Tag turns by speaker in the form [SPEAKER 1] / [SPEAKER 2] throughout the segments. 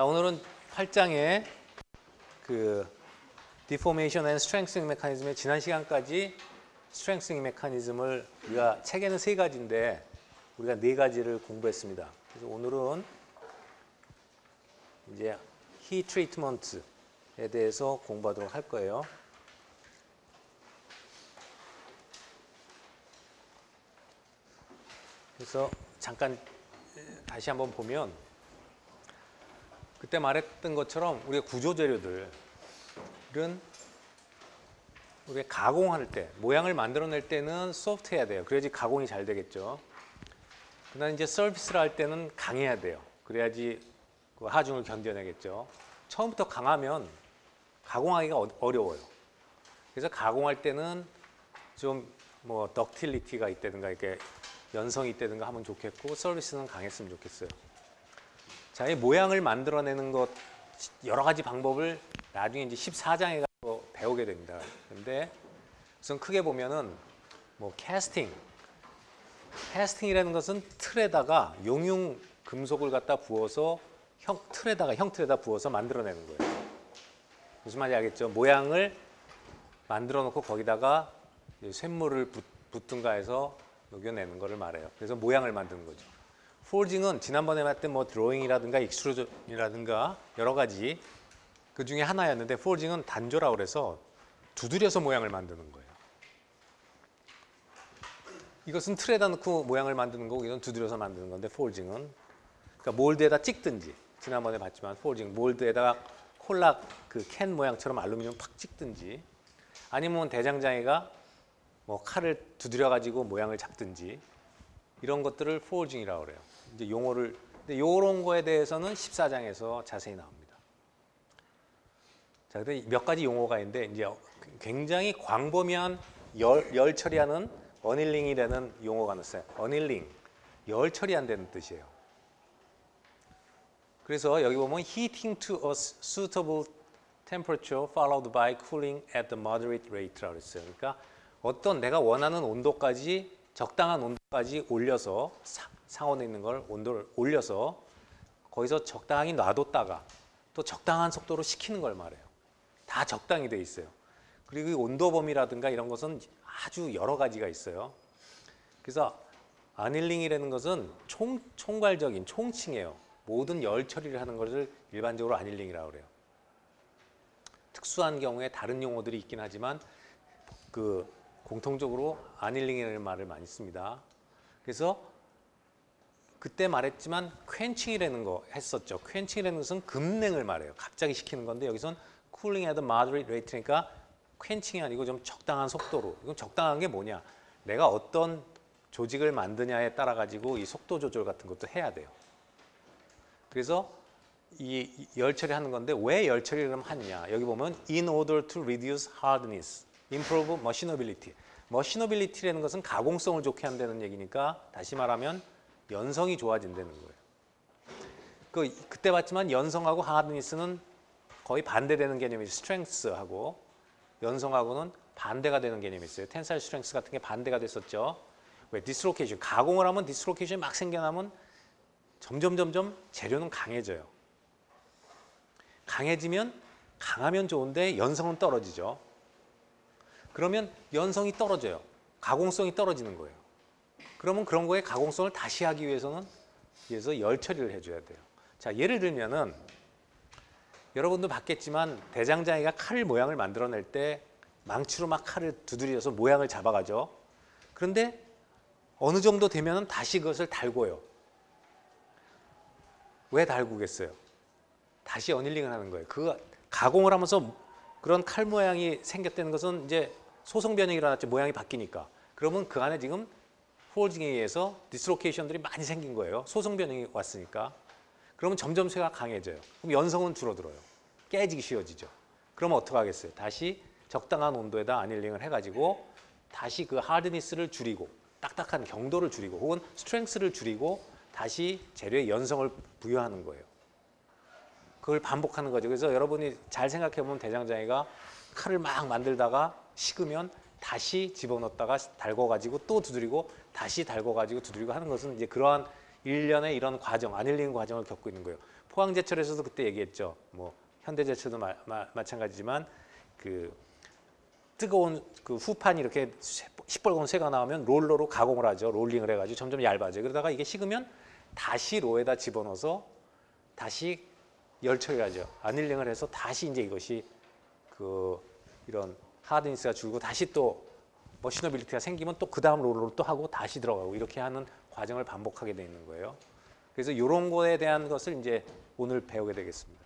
[SPEAKER 1] 자, 오늘은 8장의 그 Deformation and Strengthening Mechanism의 지난 시간까지 Strengthening Mechanism을 우리가 체계는 3가지인데 우리가 4가지를 공부했습니다. 그래서 오늘은 이제 Heat Treatment에 대해서 공부하도록 할 거예요. 그래서 잠깐 다시 한번 보면 그때 말했던 것처럼 우리가 구조재료들은 우리가 가공할 때, 모양을 만들어낼 때는 소프트해야 돼요. 그래야지 가공이 잘 되겠죠. 그다음에 이제 서비스를 할 때는 강해야 돼요. 그래야지 그 하중을 견뎌내겠죠. 처음부터 강하면 가공하기가 어려워요. 그래서 가공할 때는 좀 뭐 덕틸리티가 있다든가 이렇게 연성이 있다든가 하면 좋겠고 서비스는 강했으면 좋겠어요. 자, 이 모양을 만들어내는 것 여러 가지 방법을 나중에 이제 14장에 가서 배우게 됩니다. 근데 우선 크게 보면은 뭐 캐스팅이라는 것은 틀에다가 용융 금속을 갖다 부어서 형틀에다 부어서 만들어내는 거예요. 무슨 말인지 알겠죠? 모양을 만들어 놓고 거기다가 쇳물을 붓든가 해서 녹여내는 거를 말해요. 그래서 모양을 만드는 거죠. 포징은 지난번에 봤던 뭐 드로잉이라든가 익스트루전이라든가 여러 가지 그 중에 하나였는데 포징은 단조라고 그래서 두드려서 모양을 만드는 거예요. 이것은 틀에다 넣고 모양을 만드는 거고 이건 두드려서 만드는 건데 포징은 그러니까 몰드에다 찍든지 지난번에 봤지만 포징 몰드에다가 콜라 그 캔 모양처럼 알루미늄 팍 찍든지 아니면 대장장이가 뭐 칼을 두드려 가지고 모양을 잡든지 이런 것들을 포징이라고 그래요. 이제 용어를 근데 이런 거에 대해서는 14장에서 자세히 나옵니다. 자, 근데 몇 가지 용어가 있는데 이제 굉장히 광범위한 열 처리하는 어닐링이라는 용어가 나왔어요. 어닐링, 열 처리한다는 뜻이에요. 그래서 여기 보면 heating to a suitable temperature followed by cooling at the moderate rate라고 했어요. 그러니까 어떤 내가 원하는 온도까지 적당한 온도까지 올려서 상온에 있는 걸 온도를 올려서 거기서 적당히 놔뒀다가 또 적당한 속도로 식히는 걸 말해요. 다 적당히 돼 있어요. 그리고 이 온도 범위라든가 이런 것은 아주 여러 가지가 있어요. 그래서 아닐링이라는 것은 총괄적인 총칭이에요. 모든 열 처리를 하는 것을 일반적으로 아닐링이라고 그래요. 특수한 경우에 다른 용어들이 있긴 하지만 그 공통적으로 아닐링이라는 말을 많이 씁니다. 그래서 그때 말했지만 퀸칭이라는 거 했었죠. 퀸칭이라는 것은 급냉을 말해요. 갑자기 식히는 건데 여기선 cooling at a moderate rate니까 퀸칭이 아니고 좀 적당한 속도로. 이건 적당한 게 뭐냐? 내가 어떤 조직을 만드냐에 따라 가지고 이 속도 조절 같은 것도 해야 돼요. 그래서 이 열 처리하는 건데 왜 열 처리를 하느냐? 여기 보면 in order to reduce hardness, improve machinability. machinability라는 것은 가공성을 좋게 한다는 얘기니까 다시 말하면 연성이 좋아진다는 거예요. 그때 봤지만 연성하고 hardness는 거의 반대되는 개념이 strength하고 연성하고는 반대가 되는 개념이 있어요. tensile strength 같은 게 반대가 됐었죠. 왜? dislocation. 가공을 하면 dislocation이 막 생겨나면 점점 재료는 강해져요. 강하면 좋은데 연성은 떨어지죠. 그러면 연성이 떨어져요. 가공성이 떨어지는 거예요. 그러면 그런 거에 가공성을 다시 하기 위해서 열 처리를 해줘야 돼요. 자, 예를 들면은 여러분도 봤겠지만 대장장이가 칼 모양을 만들어낼 때 망치로 막 칼을 두드려서 모양을 잡아가죠. 그런데 어느 정도 되면은 다시 그것을 달궈요. 왜 달구겠어요? 다시 어닐링을 하는 거예요. 그 가공을 하면서 그런 칼 모양이 생겼다는 것은 이제 소성 변형이 일어났죠. 모양이 바뀌니까. 그러면 그 안에 지금 폴징에 의해서 디스로케이션들이 많이 생긴 거예요. 소성 변형이 왔으니까. 그러면 점점 쇠가 강해져요. 그럼 연성은 줄어들어요. 깨지기 쉬워지죠. 그러면 어떻게 하겠어요? 다시 적당한 온도에다 아닐링을 해가지고 다시 그 하드니스를 줄이고 딱딱한 경도를 줄이고 혹은 스트렝스를 줄이고 다시 재료에 연성을 부여하는 거예요. 그걸 반복하는 거죠. 그래서 여러분이 잘 생각해 보면 대장장이가 칼을 막 만들다가 식으면 다시 집어넣었다가 달궈가지고 또 두드리고 다시 달궈가지고 두드리고 하는 것은 이제 그러한 일련의 이런 과정, 아닐링 과정을 겪고 있는 거예요. 포항제철에서도 그때 얘기했죠. 뭐 현대제철도 마찬가지지만 그 뜨거운 그 후판이 이렇게 시뻘건 쇠가 나오면 롤러로 가공을 하죠. 롤링을 해가지고 점점 얇아져요. 그러다가 이게 식으면 다시 로에다 집어넣어서 다시 열 처리하죠. 아닐링을 해서 다시 이제 이것이 그 이런 하드니스가 줄고 다시 또 머시너빌리티가 생기면 또 그 다음 롤러로 또 하고 다시 들어가고 이렇게 하는 과정을 반복하게 돼 있는 거예요. 그래서 이런 거에 대한 것을 이제 오늘 배우게 되겠습니다.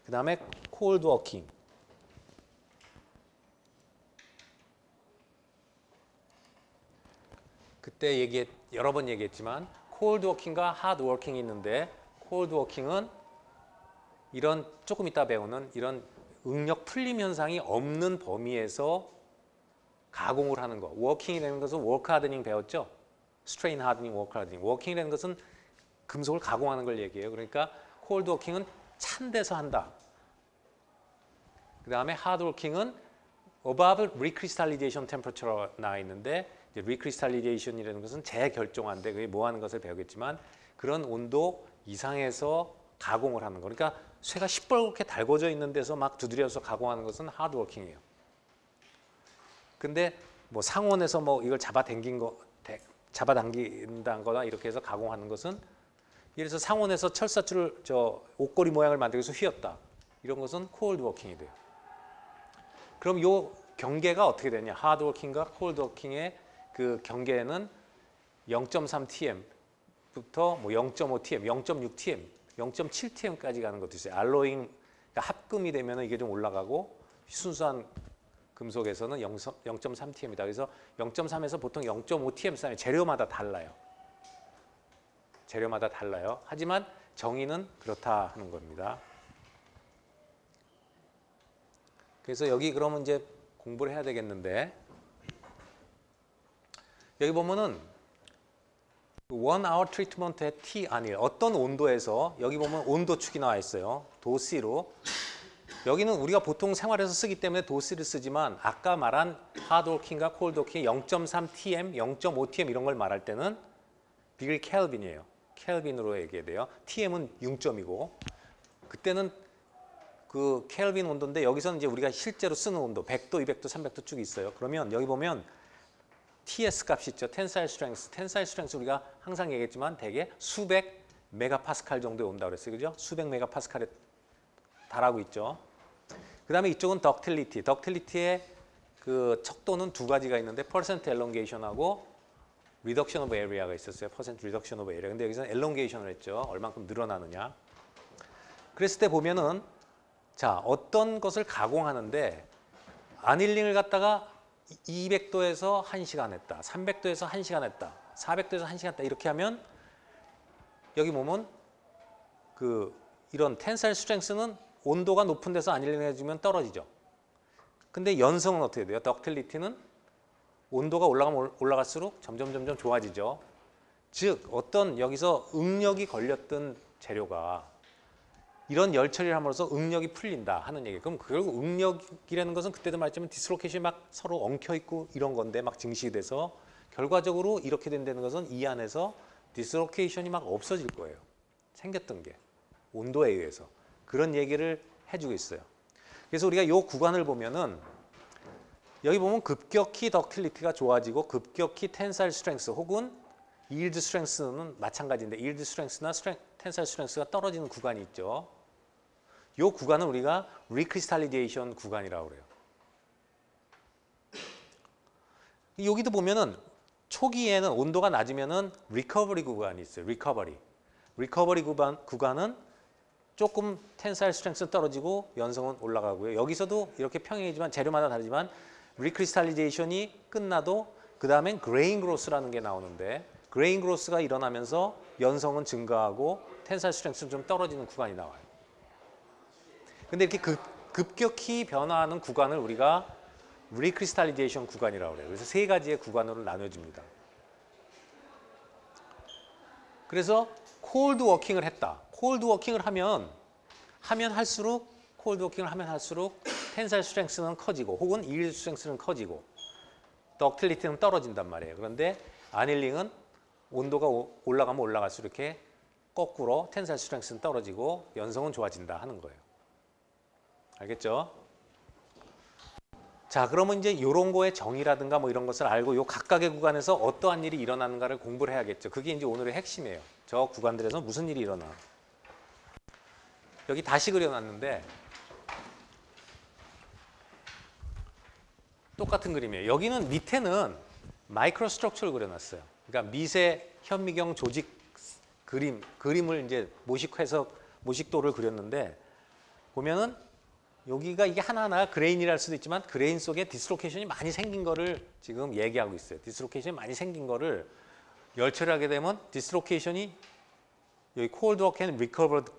[SPEAKER 1] 그 다음에 콜드 워킹. 그때 여러 번 얘기했지만 콜드 워킹과 하드 워킹이 있는데 콜드 워킹은 이런 조금 이따 배우는 이런 응력 풀림 현상이 없는 범위에서 가공을 하는 거. 워킹이라는 것은 워크 하드닝 배웠죠? 스트레인 하드닝, 워크 하드닝. 워킹이라는 것은 금속을 가공하는 걸 얘기해요. 그러니까 콜드 워킹은 찬 데서 한다. 그 다음에 하드 워킹은 above recrystallization temperature가 나와 있는데 recrystallization이라는 것은 재결정한데 그게 뭐 하는 것을 배우겠지만 그런 온도 이상에서 가공을 하는 거. 그러니까 쇠가 시뻘겋게 달궈져 있는 데서 막 두드려서 가공하는 것은 하드 워킹이에요. 근데 뭐 상온에서 뭐 이걸 잡아당긴다거나 이렇게 해서 가공하는 것은 예를 들어서 상온에서 철사줄을 옷걸이 모양을 만들기 위해서 휘었다. 이런 것은 콜드 워킹이 돼요. 그럼 요 경계가 어떻게 되냐? 하드 워킹과 콜드 워킹의 그 경계는 0.3tm부터 뭐 0.5tm, 0.6tm, 0.7tm까지 가는 것도 있어요. 알로잉 그러니까 합금이 되면 이게 좀 올라가고 순수한 금속에서는 0.3tm이다. 그래서 0.3에서 보통 0.5tm 사이 재료마다 달라요. 재료마다 달라요. 하지만 정의는 그렇다 하는 겁니다. 그래서 여기 그러면 이제 공부를 해야 되겠는데 여기 보면은 1hour treatment at T 아니에요. 어떤 온도에서 여기 보면 온도축이 나와 있어요. 도C로. 여기는 우리가 보통 생활에서 쓰기 때문에 도C를 쓰지만 아까 말한 하드 워킹과 콜드 워킹 0.3tm, 0.5tm 이런 걸 말할 때는 디그리 켈빈이에요. 켈빈으로 얘기해야 돼요. tm은 0점이고 그때는 그 켈빈 온도인데 여기서는 이제 우리가 실제로 쓰는 온도 100도, 200도, 300도 쭉 있어요. 그러면 여기 보면 TS 값이 있죠. 텐사일 스트렝스. 텐사일 스트렝스 우리가 항상 얘기했지만 대개 수백 메가파스칼 정도에 온다고 그랬어요. 그죠? 수백 메가파스칼에 달하고 있죠. 그다음에 이쪽은 덕틸리티. 덕틸리티의 그 척도는 두 가지가 있는데 퍼센트 엘롱게이션하고 리덕션 오브 에리아가 있었어요. 퍼센트 리덕션 오브 에리아. 근데 여기서는 엘롱게이션을 했죠. 얼만큼 늘어나느냐. 그랬을 때 보면은 자, 어떤 것을 가공하는데 아닐링을 갖다가 200도에서 1시간 했다. 300도에서 1시간 했다. 400도에서 1시간 했다. 이렇게 하면 여기 보면 그 이런 텐사일 스트렝스는 온도가 높은 데서 아닐링을 해주면 떨어지죠. 근데 연성은 어떻게 돼요? 덕틸리티는 온도가 올라가면 올라갈수록 점점 좋아지죠. 즉 어떤 여기서 응력이 걸렸던 재료가 이런 열 처리를 함으로써 응력이 풀린다 하는 얘기. 그럼 결국 응력이라는 것은 그때도 말했지만 디스로케이션이 막 서로 엉켜 있고 이런 건데 막 증식이 돼서 결과적으로 이렇게 된다는 것은 이 안에서 디스로케이션이 막 없어질 거예요. 생겼던 게 온도에 의해서 그런 얘기를 해주고 있어요. 그래서 우리가 이 구간을 보면은 여기 보면 급격히 덕틸리티가 좋아지고 급격히 텐사일 스트렝스 혹은 yield strength는 마찬가지인데 yield strength나 텐사일 스트렝스가 떨어지는 구간이 있죠. 이 구간은 우리가 recrystallization 구간이라고 그래요. 여기도 보면은 초기에는 온도가 낮으면은 recovery 구간이 있어요. recovery 구간은 조금 텐사일 스트렝스는 떨어지고 연성은 올라가고요. 여기서도 이렇게 평행이지만 재료마다 다르지만 recrystallization이 끝나도 그 다음엔 grain growth라는 게 나오는데 grain growth가 일어나면서 연성은 증가하고 텐사일 스트렝스는 좀 떨어지는 구간이 나와요. 근데 이렇게 급격히 변화하는 구간을 우리가 recrystallization 구간이라고 그래요. 그래서 세 가지의 구간으로 나눠집니다. 그래서 콜드 워킹을 했다. 콜드 워킹을 하면 할수록 콜드 워킹을 하면 할수록 텐사일 스트렝스는 커지고 혹은 yield 스트렝스는 커지고 덕틸리티는 떨어진단 말이에요. 그런데 아닐링은 온도가 올라가면 올라갈수록 이렇게 거꾸로 텐사일 스트렝스는 떨어지고 연성은 좋아진다 하는 거예요. 알겠죠? 자, 그러면 이제 이런 거의 정의라든가 뭐 이런 것을 알고 요 각각의 구간에서 어떠한 일이 일어나는가를 공부를 해야겠죠. 그게 이제 오늘의 핵심이에요. 저 구간들에서 무슨 일이 일어나. 여기 다시 그려놨는데 똑같은 그림이에요. 여기는 밑에는 마이크로 스트럭처를 그려놨어요. 그러니까 미세 현미경 조직 그림을 이제 모식도를 그렸는데 보면은 여기가 이게 하나하나 그레인이랄 수도 있지만 그레인 속에 디스로케이션이 많이 생긴 거를 지금 얘기하고 있어요. 디스로케이션이 많이 생긴 거를 열처리를 하게 되면 디스로케이션이 여기 콜드 워킹 앤 리커버드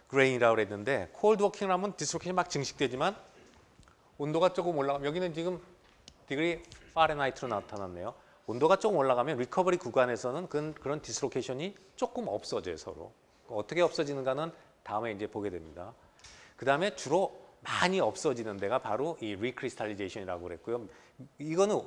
[SPEAKER 1] 그레인이라고 그랬는데 콜드 워킹을 하면 디스로케이션이 막 증식되지만 온도가 조금 올라가면 여기는 지금 디그리 파렌하이트로 나타났네요. 온도가 조금 올라가면 리커버리 구간에서는 그런 디스로케이션이 조금 없어져요, 서로. 어떻게 없어지는가는 다음에 이제 보게 됩니다. 그 다음에 주로 많이 없어지는 데가 바로 이 리크리스탈리제이션이라고 그랬고요. 이거는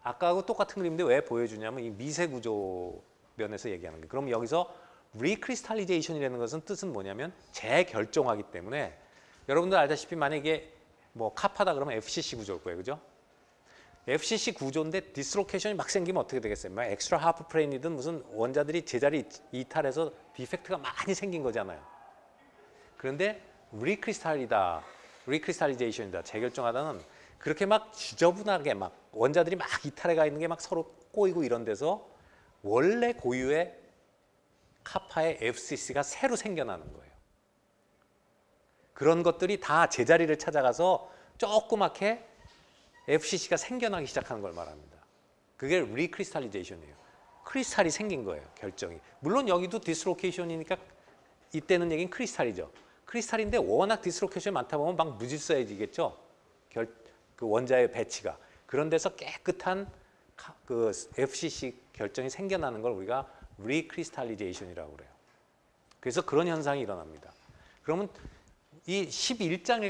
[SPEAKER 1] 아까하고 똑같은 그림인데 왜 보여주냐면 이 미세 구조 면에서 얘기하는 거예요. 그럼 여기서 리크리스탈리제이션이라는 것은 뜻은 뭐냐면 재결정하기 때문에 여러분들 알다시피 만약에 뭐 카파다 그러면 FCC 구조일 거예요. 그죠? FCC 구조인데 디스로케이션이 막 생기면 어떻게 되겠어요? 막 엑스트라 하프 프레임이든 무슨 원자들이 제자리 이탈해서 디펙트가 많이 생긴 거잖아요. 그런데 리크리스탈리제이션이다. 재결정하다는 그렇게 막 지저분하게 막 원자들이 막 이탈해 가 있는 게 막 서로 꼬이고 이런 데서 원래 고유의 카파의 FCC가 새로 생겨나는 거예요. 그런 것들이 다 제자리를 찾아가서 조그맣게 FCC가 생겨나기 시작하는 걸 말합니다. 그게 리크리스탈리제이션이에요. 크리스탈이 생긴 거예요, 결정이. 물론 여기도 디스로케이션이니까 이때는 얘기는 크리스탈이죠. 크리스탈인데 워낙 디스로케이션이 많다 보면 막 무질서해지겠죠. 그 원자의 배치가. 그런 데서 깨끗한 그 FCC 결정이 생겨나는 걸 우리가 리크리스탈리제이션이라고 그래요. 그래서 그런 현상이 일어납니다. 그러면 이 11장에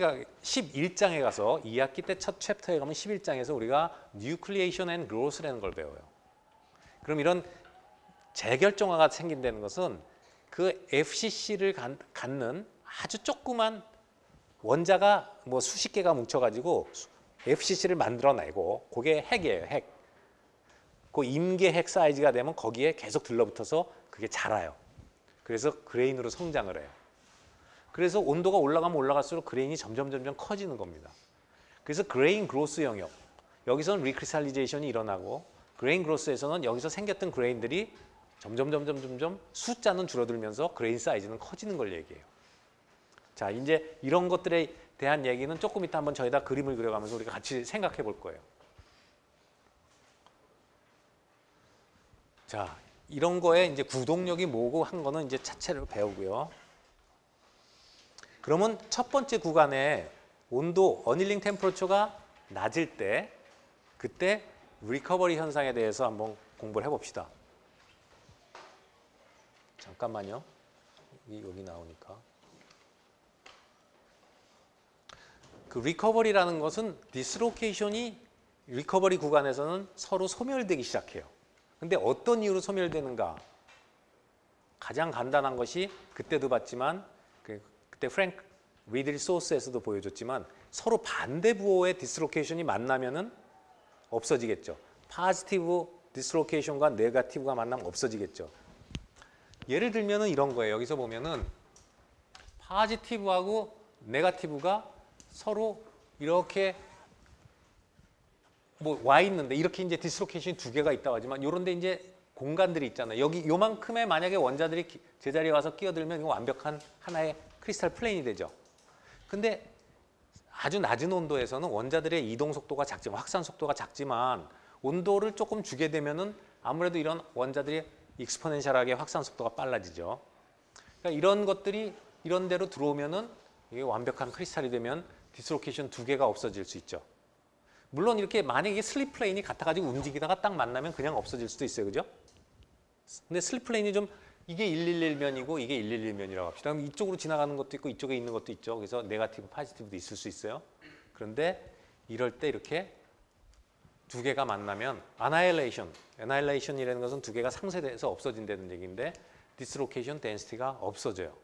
[SPEAKER 1] 가서 2학기 때 첫 챕터에 가면 11장에서 우리가 뉴클리에이션 앤 그로스라는 걸 배워요. 그럼 이런 재결정화가 생긴다는 것은 그 FCC를 갖는 아주 조그만 원자가 뭐 수십 개가 뭉쳐가지고 FCC를 만들어내고 그게 핵이에요. 핵. 그 임계 핵 사이즈가 되면 거기에 계속 들러붙어서 그게 자라요. 그래서 그레인으로 성장을 해요. 그래서 온도가 올라가면 올라갈수록 그레인이 점점 커지는 겁니다. 그래서 그레인 그로스 영역, 여기서는 리크리스탈리제이션이 일어나고 그레인 그로스에서는 여기서 생겼던 그레인들이 점점 숫자는 줄어들면서 그레인 사이즈는 커지는 걸 얘기해요. 자, 이제 이런 것들에 대한 얘기는 조금 이따 한번 저희다 그림을 그려가면서 우리가 같이 생각해 볼 거예요. 자, 이런 거에 이제 구동력이 뭐고 한 거는 이제 차체로 배우고요. 그러면 첫 번째 구간에 온도, 어닐링 템퍼러처가 낮을 때 그때 리커버리 현상에 대해서 한번 공부를 해봅시다. 잠깐만요. 여기 나오니까. 그 리커버리라는 것은 디스로케이션이 리커버리 구간에서는 서로 소멸되기 시작해요. 근데 어떤 이유로 소멸되는가? 가장 간단한 것이 그때도 봤지만 그때 프랭크 리들리 소스에서도 보여줬지만 서로 반대 부호의 디스로케이션이 만나면은 없어지겠죠. 파지티브 디스로케이션과 네거티브가 만나면 없어지겠죠. 예를 들면은 이런 거예요. 여기서 보면은 파지티브하고 네거티브가 서로 이렇게 뭐 와 있는데 이렇게 이제 디스로케이션이 두 개가 있다고 하지만 이런데 이제 공간들이 있잖아요. 여기 요만큼의 만약에 원자들이 제자리에 와서 끼어들면 이거 완벽한 하나의 크리스탈 플레인이 되죠. 근데 아주 낮은 온도에서는 원자들의 이동 속도가 작지만 확산 속도가 작지만 온도를 조금 주게 되면은 아무래도 이런 원자들이 익스포넨셜하게 확산 속도가 빨라지죠. 그러니까 이런 것들이 이런 데로 들어오면은 이게 완벽한 크리스탈이 되면 디스로케이션 두 개가 없어질 수 있죠. 물론 이렇게 만약에 슬립 플레인이 같아가지고 움직이다가 딱 만나면 그냥 없어질 수도 있어요. 그죠? 근데 슬립 플레인이 좀 이게 111면이고 이게 111면이라고 합시다. 그럼 이쪽으로 지나가는 것도 있고 이쪽에 있는 것도 있죠. 그래서 네거티브, 파지티브도 있을 수 있어요. 그런데 이럴 때 이렇게 두 개가 만나면 애나힐레이션이라는 것은 두 개가 상쇄돼서 없어진다는 얘기인데 디스로케이션 덴시티가 없어져요.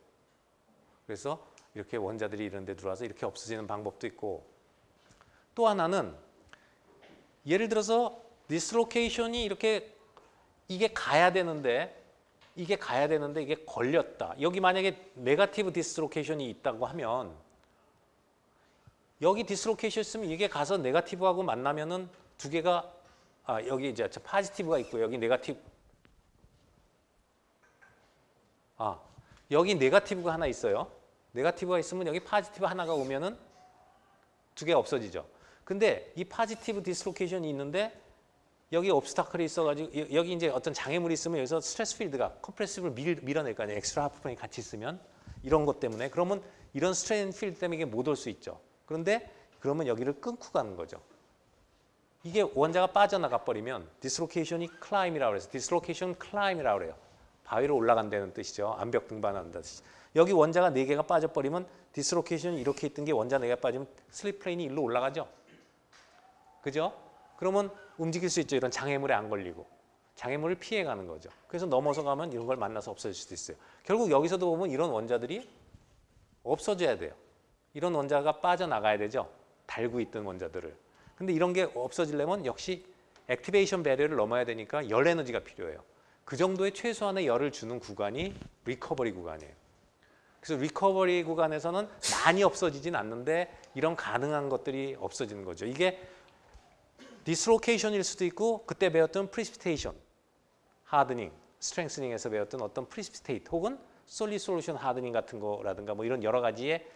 [SPEAKER 1] 그래서 이렇게 원자들이 이런 데 들어와서 이렇게 없어지는 방법도 있고, 또 하나는 예를 들어서 디스로케이션이 이렇게 이게 가야 되는데 이게 걸렸다. 여기 만약에 네거티브 디스로케이션이 있다고 하면 여기 디스로케이션 있으면 이게 가서 네거티브하고 만나면은 두 개가 여기 이제 포지티브가 있고 여기 네거티브 여기 네거티브가 하나 있어요. 네거티브가 있으면 여기 포지티브 하나가 오면은 두 개가 없어지죠. 근데 이 포지티브 디스로케이션이 있는데 여기 옵스타클이 있어가지고 여기 이제 어떤 장애물이 있으면 여기서 스트레스 필드가 컴프레시브를 밀어낼 거 아니에요. 엑스트라 하프프레임이 같이 있으면 이런 것 때문에 그러면 이런 스트레인 필드 때문에 이게 못 올 수 있죠. 그런데 그러면 여기를 끊고 가는 거죠. 이게 원자가 빠져나가 버리면 디스로케이션이 클라임이라고 그래서 디스로케이션 클라임이라고 그래요. 바위로 올라간다는 뜻이죠. 암벽 등반한다는 뜻이죠. 여기 원자가 4개가 빠져버리면 디스로케이션이 이렇게 있던 게 원자 4개가 빠지면 슬립 플레인이 일로 올라가죠. 그죠? 그러면 움직일 수 있죠. 이런 장애물에 안 걸리고. 장애물을 피해가는 거죠. 그래서 넘어서 가면 이런 걸 만나서 없어질 수도 있어요. 결국 여기서도 보면 이런 원자들이 없어져야 돼요. 이런 원자가 빠져나가야 되죠. 달고 있던 원자들을. 근데 이런 게 없어지려면 역시 액티베이션 배리어를 넘어야 되니까 열 에너지가 필요해요. 그 정도의 최소한의 열을 주는 구간이 리커버리 구간이에요. 그래서 리커버리 구간에서는 많이 없어지진 않는데 이런 가능한 것들이 없어지는 거죠. 이게 디스로케이션일 수도 있고 그때 배웠던 프리시피테이션, 하드닝, 스트렝스닝에서 배웠던 어떤 프리시피테이트 혹은 솔리드 솔루션 하드닝 같은 거라든가 뭐 이런 여러 가지의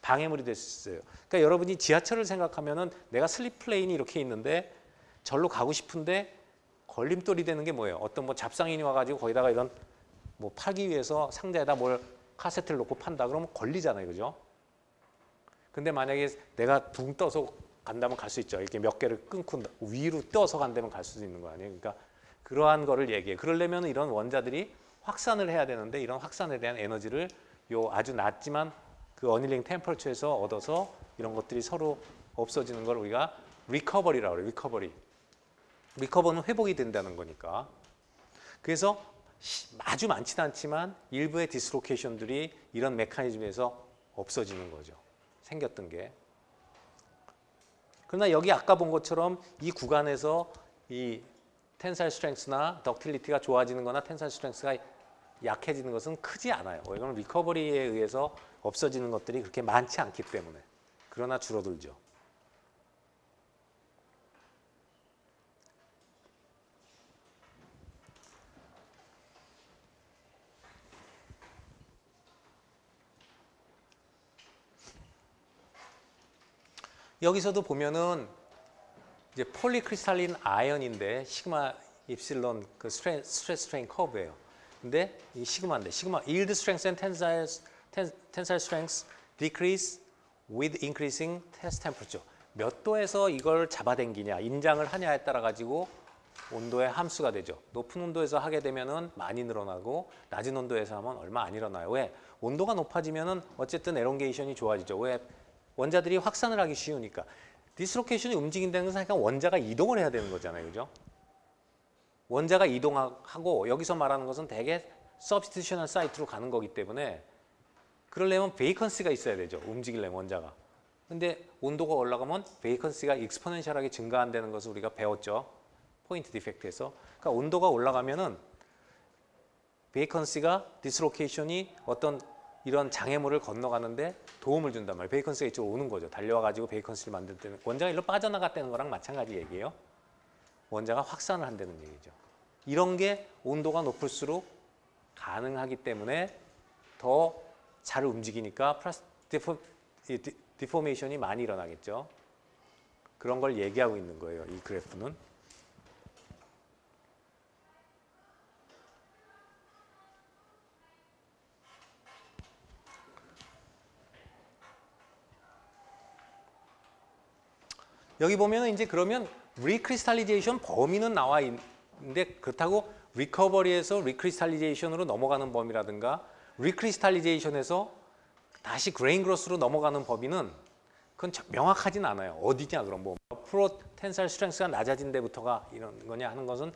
[SPEAKER 1] 방해물이 될 수 있어요. 그러니까 여러분이 지하철을 생각하면은 내가 슬립 플레인이 이렇게 있는데 절로 가고 싶은데 걸림돌이 되는 게 뭐예요? 어떤 뭐 잡상인이 와가지고 거기다가 이런 뭐 팔기 위해서 상자에다 뭘 카세트를 놓고 판다 그러면 걸리잖아요, 그죠? 근데 만약에 내가 둥 떠서 간다면 갈 수 있죠. 이렇게 몇 개를 끊고 위로 떠서 간다면 갈 수도 있는 거 아니에요? 그러니까 그러한 거를 얘기해요. 그러려면 이런 원자들이 확산을 해야 되는데 이런 확산에 대한 에너지를 요 아주 낮지만 그 어닐링 템퍼처에서 얻어서 이런 것들이 서로 없어지는 걸 우리가 리커버리라고 그래요. 리커버리. 리커버는 회복이 된다는 거니까. 그래서 아주 많지는 않지만 일부의 디스로케이션들이 이런 메커니즘에서 없어지는 거죠. 생겼던 게. 그러나 여기 아까 본 것처럼 이 구간에서 이 텐사일 스트렝스나 덕틸리티가 좋아지는 거나 텐사일 스트렝스가 약해지는 것은 크지 않아요. 왜냐하면 리커버리에 의해서 없어지는 것들이 그렇게 많지 않기 때문에. 그러나 줄어들죠. 여기서도 보면은 이제 폴리크리스탈린 아연인데 시그마 입실론 그 스트레스 스트레인 커브예요. 근데 이 시그마인데 시그마 yield strength and tensile strength decrease with increasing test temperature. 몇 도에서 이걸 잡아당기냐, 인장을 하냐에 따라 가지고 온도의 함수가 되죠. 높은 온도에서 하게 되면은 많이 늘어나고 낮은 온도에서 하면 얼마 안 일어나요. 왜? 온도가 높아지면은 어쨌든 엘롱게이션이 좋아지죠. 왜? 원자들이 확산을 하기 쉬우니까. 디스로케이션이 움직인다는 것은 그러니까 원자가 이동을 해야 되는 거잖아요. 그죠? 원자가 이동하고 여기서 말하는 것은 대개 서브스티튜셔널 사이트로 가는 거기 때문에 그러려면 베이컨시가 있어야 되죠. 움직이려면 원자가. 근데 온도가 올라가면 베이컨시가 익스포넨셜하게 증가한다는 것을 우리가 배웠죠. 포인트 디펙트에서. 그러니까 온도가 올라가면은 베이컨시가 디스로케이션이 어떤 이런 장애물을 건너가는데 도움을 준단 말이에요. 베이컨시가 이쪽으로 오는 거죠. 달려와가지고 베이컨시를 만들 때는 원자가 일로 빠져나갔다는 거랑 마찬가지 얘기예요. 원자가 확산을 한다는 얘기죠. 이런 게 온도가 높을수록 가능하기 때문에 더 잘 움직이니까 디포메이션이 많이 일어나겠죠. 그런 걸 얘기하고 있는 거예요. 이 그래프는. 여기 보면은 이제 그러면 리크리스탈리제이션 범위는 나와 있는데 그렇다고 리커버리에서 리크리스탈리제이션으로 넘어가는 범위라든가 리크리스탈리제이션에서 다시 그레인 그로스로 넘어가는 범위는 그건 명확하진 않아요. 어디냐 그럼 뭐 프로 텐사일 스트렝스가 낮아진 데부터가 이런 거냐 하는 것은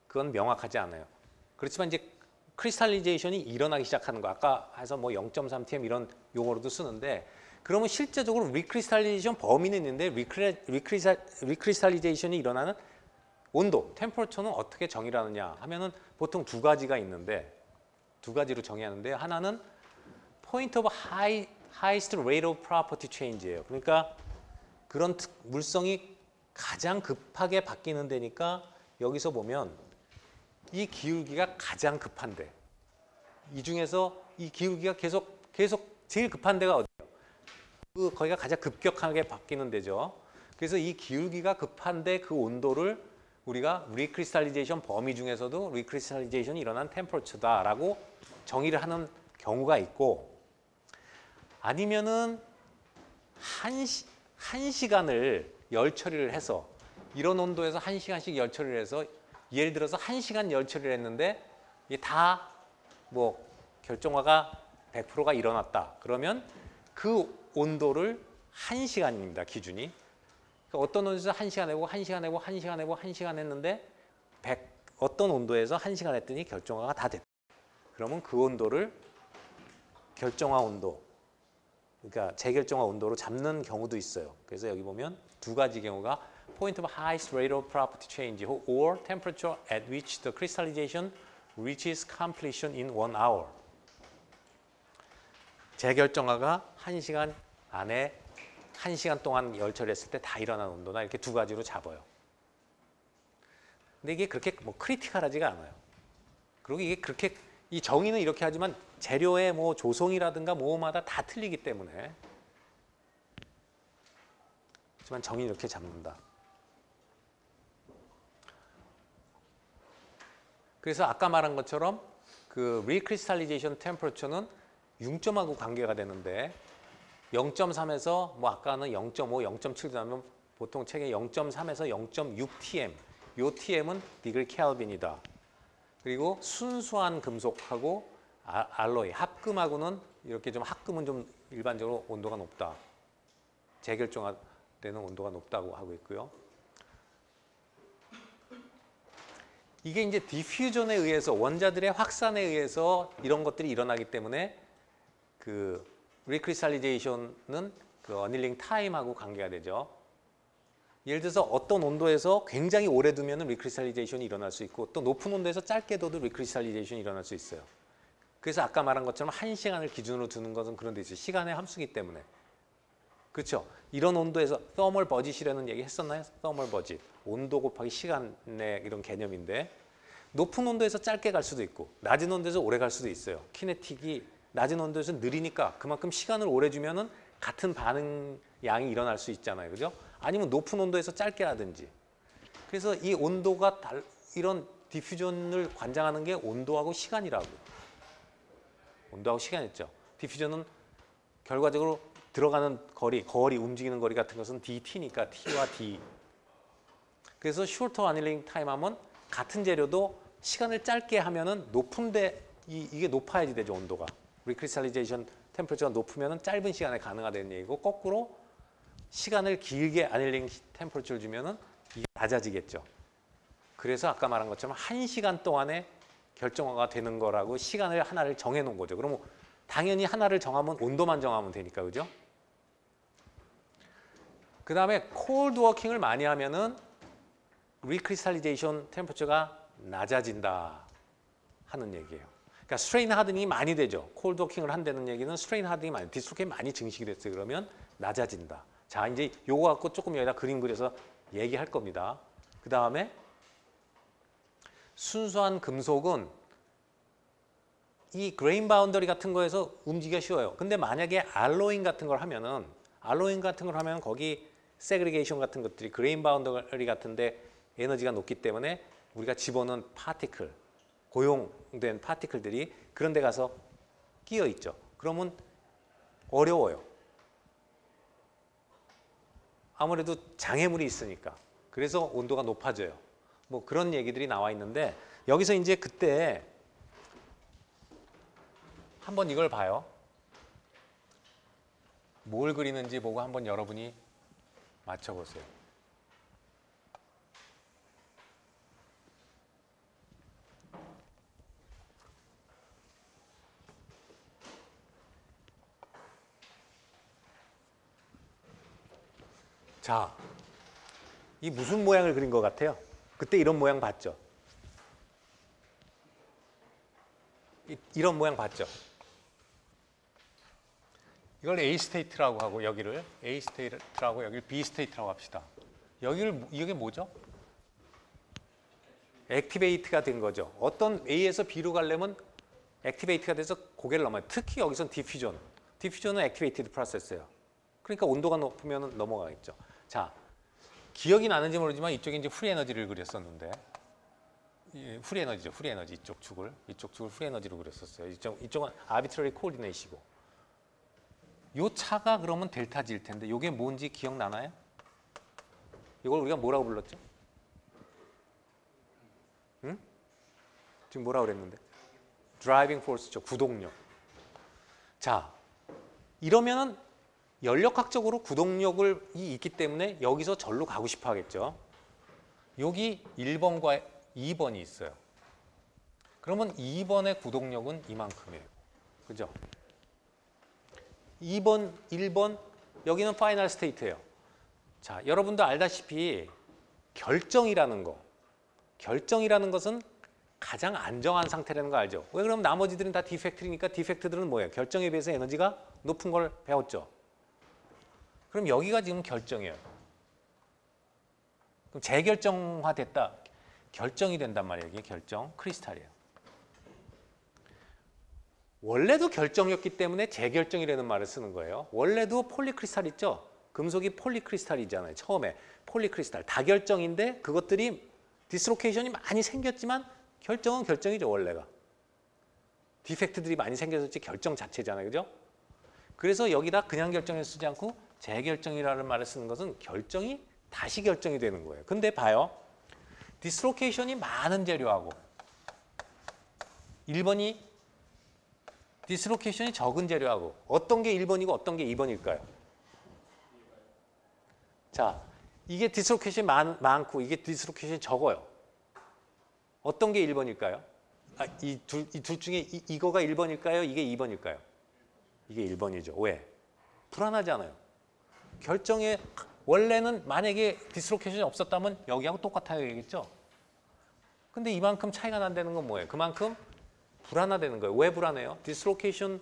[SPEAKER 1] 그건 명확하지 않아요. 그렇지만 이제 크리스탈리제이션이 일어나기 시작하는 거. 아까 해서 뭐 0.3 TM 이런 용어로도 쓰는데 그러면 실제적으로 리크리스탈리제이션 범위는 있는데 리크리스탈리제이션이 일어나는 온도, 템퍼처는 어떻게 정의를 하느냐 하면은 보통 두 가지가 있는데 두 가지로 정의하는데 하나는 point of highest rate of property change예요. 그러니까 그런 물성이 가장 급하게 바뀌는 데니까 여기서 보면 이 기울기가 가장 급한데 이 중에서 이 기울기가 계속 제일 급한 데가 어디예요? 거기가 가장 급격하게 바뀌는 데죠. 그래서 이 기울기가 급한데 그 온도를 우리가 리크리스탈리제이션 범위 중에서도 리크리스탈리제이션이 일어난 템퍼처다라고 정의를 하는 경우가 있고 아니면은 한 시간을 열 처리를 해서 이런 온도에서 1시간씩 열 처리를 해서 예를 들어서 1시간 열 처리를 했는데 이게 다 뭐 결정화가 100%가 일어났다. 그러면 그 온도를 1시간입니다. 기준이. 그러니까 어떤 온도에서 1시간 해보고 1시간 해보고 1시간 해보고 1시간 했는데 어떤 온도에서 1시간 했더니 결정화가 다 됐다. 그러면 그 온도를 결정화 온도, 그러니까 재결정화 온도로 잡는 경우도 있어요. 그래서 여기 보면 두 가지 경우가 point of highest rate of property change or temperature at which the crystallization reaches completion in 1 hour. 재결정화가 1시간 안에 1시간 동안 열 처리했을 때 다 일어나는 온도나 이렇게 두 가지로 잡아요. 근데 이게 그렇게 뭐 크리티컬하지가 않아요. 그리고 이게 그렇게 이 정의는 이렇게 하지만 재료의 뭐 조성이라든가 뭐마다 다 틀리기 때문에 하지만 정의는 이렇게 잡는다. 그래서 아까 말한 것처럼 그 리크리스탈리제이션 템퍼처는 융점하고 관계가 되는데 0.3에서 뭐 아까는 0.5, 0.7 나면 보통 책에 0.3에서 0.6 TM. 요 TM은 디그리 켈빈이다. 그리고 순수한 금속하고 알로이, 합금하고는 이렇게 좀 합금은 좀 일반적으로 온도가 높다. 재결정화되는 온도가 높다고 하고 있고요. 이게 이제 디퓨전에 의해서 원자들의 확산에 의해서 이런 것들이 일어나기 때문에 그 리크리스탈리제이션은 그 어닐링 타임하고 관계가 되죠. 예를 들어서 어떤 온도에서 굉장히 오래 두면 리크리스탈리제이션이 일어날 수 있고 또 높은 온도에서 짧게 둬도 리크리스탈리제이션이 일어날 수 있어요. 그래서 아까 말한 것처럼 1시간을 기준으로 두는 것은 그런 데 있어요. 시간의 함수기 때문에. 그렇죠? 이런 온도에서 thermal budget이라는 얘기 했었나요? thermal budget. 온도 곱하기 시간의 이런 개념인데 높은 온도에서 짧게 갈 수도 있고 낮은 온도에서 오래 갈 수도 있어요. 키네틱이 낮은 온도에서 느리니까 그만큼 시간을 오래 주면은 같은 반응 양이 일어날 수 있잖아요. 그죠? 아니면 높은 온도에서 짧게 하든지. 그래서 이 온도가 이런 디퓨전을 관장하는 게 온도하고 시간이라고요. 온도하고 시간이었죠. 디퓨전은 결과적으로 들어가는 거리, 움직이는 거리 같은 것은 dt니까 t와 d. 그래서 shorter annealing time 하면 같은 재료도 시간을 짧게 하면은 높은데 이게 높아야지 되죠, 온도가. 리크리스탈리제이션 템퍼처가 높으면은 짧은 시간에 가능하다는 얘기고 거꾸로 시간을 길게 아닐링 템퍼처를 주면은 이게 낮아지겠죠. 그래서 아까 말한 것처럼 1시간 동안에 결정화가 되는 거라고 시간을 하나를 정해 놓은 거죠. 그러면 당연히 하나를 정하면 온도만 정하면 되니까, 그죠? 그 다음에 콜드 워킹을 많이 하면은 리크리스탈리제이션 템퍼처가 낮아진다 하는 얘기예요. 그러니까 스트레인 하드닝이 많이 되죠. 콜드 워킹을 한다는 얘기는 스트레인 하드닝이 많이, 디스로켓이 많이 증식이 됐어요. 그러면 낮아진다. 자, 이제 요거 갖고 조금 여기다 그림 그려서 얘기할 겁니다. 그 다음에 순수한 금속은 이 그레인 바운더리 같은 거에서 움직이기가 쉬워요. 근데 만약에 알로잉 같은 걸 하면은 거기 세그리게이션 같은 것들이 그레인 바운더리 같은데 에너지가 높기 때문에 우리가 집어넣은 파티클, 고용된 파티클들이 그런 데 가서 끼어 있죠. 그러면 어려워요. 아무래도 장애물이 있으니까. 그래서 온도가 높아져요. 뭐 그런 얘기들이 나와 있는데 여기서 이제 그때 한번 이걸 봐요. 뭘 그리는지 보고 한번 여러분이 맞춰보세요. 자, 이 무슨 모양을 그린 것 같아요? 그때 이런 모양 봤죠? 이런 모양 봤죠? 이걸 A 스테이트라고 하고 여기를 A 스테이트라고 여기를 B 스테이트라고 합시다. 이게 뭐죠? 액티베이트가 된 거죠. 어떤 A에서 B로 가려면 액티베이트가 돼서 고개를 넘어요. 특히 여기선 디퓨전. 디퓨전은 액티베이티드 프로세스예요. 그러니까 온도가 높으면 넘어가겠죠. 자, 기억이 나는지 모르지만 이쪽에 이제 프리 에너지를 그렸었는데, 프리 에너지죠. 프리 에너지 이쪽 축을 프리 에너지로 그렸었어요. 이쪽은 아비트러리 코디네이시고. 요 차가 그러면 델타 G일 텐데, 요게 뭔지 기억나나요? 이걸 우리가 뭐라고 불렀죠? 응? 지금 뭐라고 그랬는데? 드라이빙 포스죠. 구동력. 자, 이러면은 연력학적으로 구동력이 있기 때문에 여기서 절로 가고 싶어 하겠죠. 여기 1번과 2번이 있어요. 그러면 2번의 구동력은 이만큼이에요. 그죠? 2번, 1번, 여기는 파이널 스테이트예요. 자, 여러분도 알다시피 결정이라는 것은 가장 안정한 상태라는 거 알죠? 왜 그러면 나머지들은 다 디펙트니까 디펙트들은 뭐예요? 결정에 비해서 에너지가 높은 걸 배웠죠. 그럼 여기가 지금 결정이에요. 그럼 재결정화됐다. 결정이 된단 말이에요. 이게 결정 크리스탈이에요. 원래도 결정이었기 때문에 재결정이라는 말을 쓰는 거예요. 원래도 폴리크리스탈 있죠? 금속이 폴리크리스탈이잖아요. 처음에 폴리크리스탈 다결정인데 그것들이 디스로케이션이 많이 생겼지만 결정은 결정이죠. 원래가. 디펙트들이 많이 생겼을지 결정 자체잖아요. 그죠? 그래서 여기다 그냥 결정을 쓰지 않고 재결정이라는 말을 쓰는 것은 결정이 다시 결정이 되는 거예요. 근데 봐요. 디스로케이션이 많은 재료하고 1번이 디스로케이션이 적은 재료하고 어떤 게 1번이고 어떤 게 2번일까요? 자, 이게 디스로케이션이 많고 이게 디스로케이션이 적어요. 어떤 게 1번일까요? 이 둘 중에 이거가 1번일까요? 이게 2번일까요? 이게 1번이죠. 왜? 불안하지 않아요. 결정에 원래는 만약에 디스로케이션이 없었다면 여기하고 똑같아야 되겠죠? 근데 이만큼 차이가 난다는 건 뭐예요? 그만큼 불안하다는 거예요. 왜 불안해요? 디스로케이션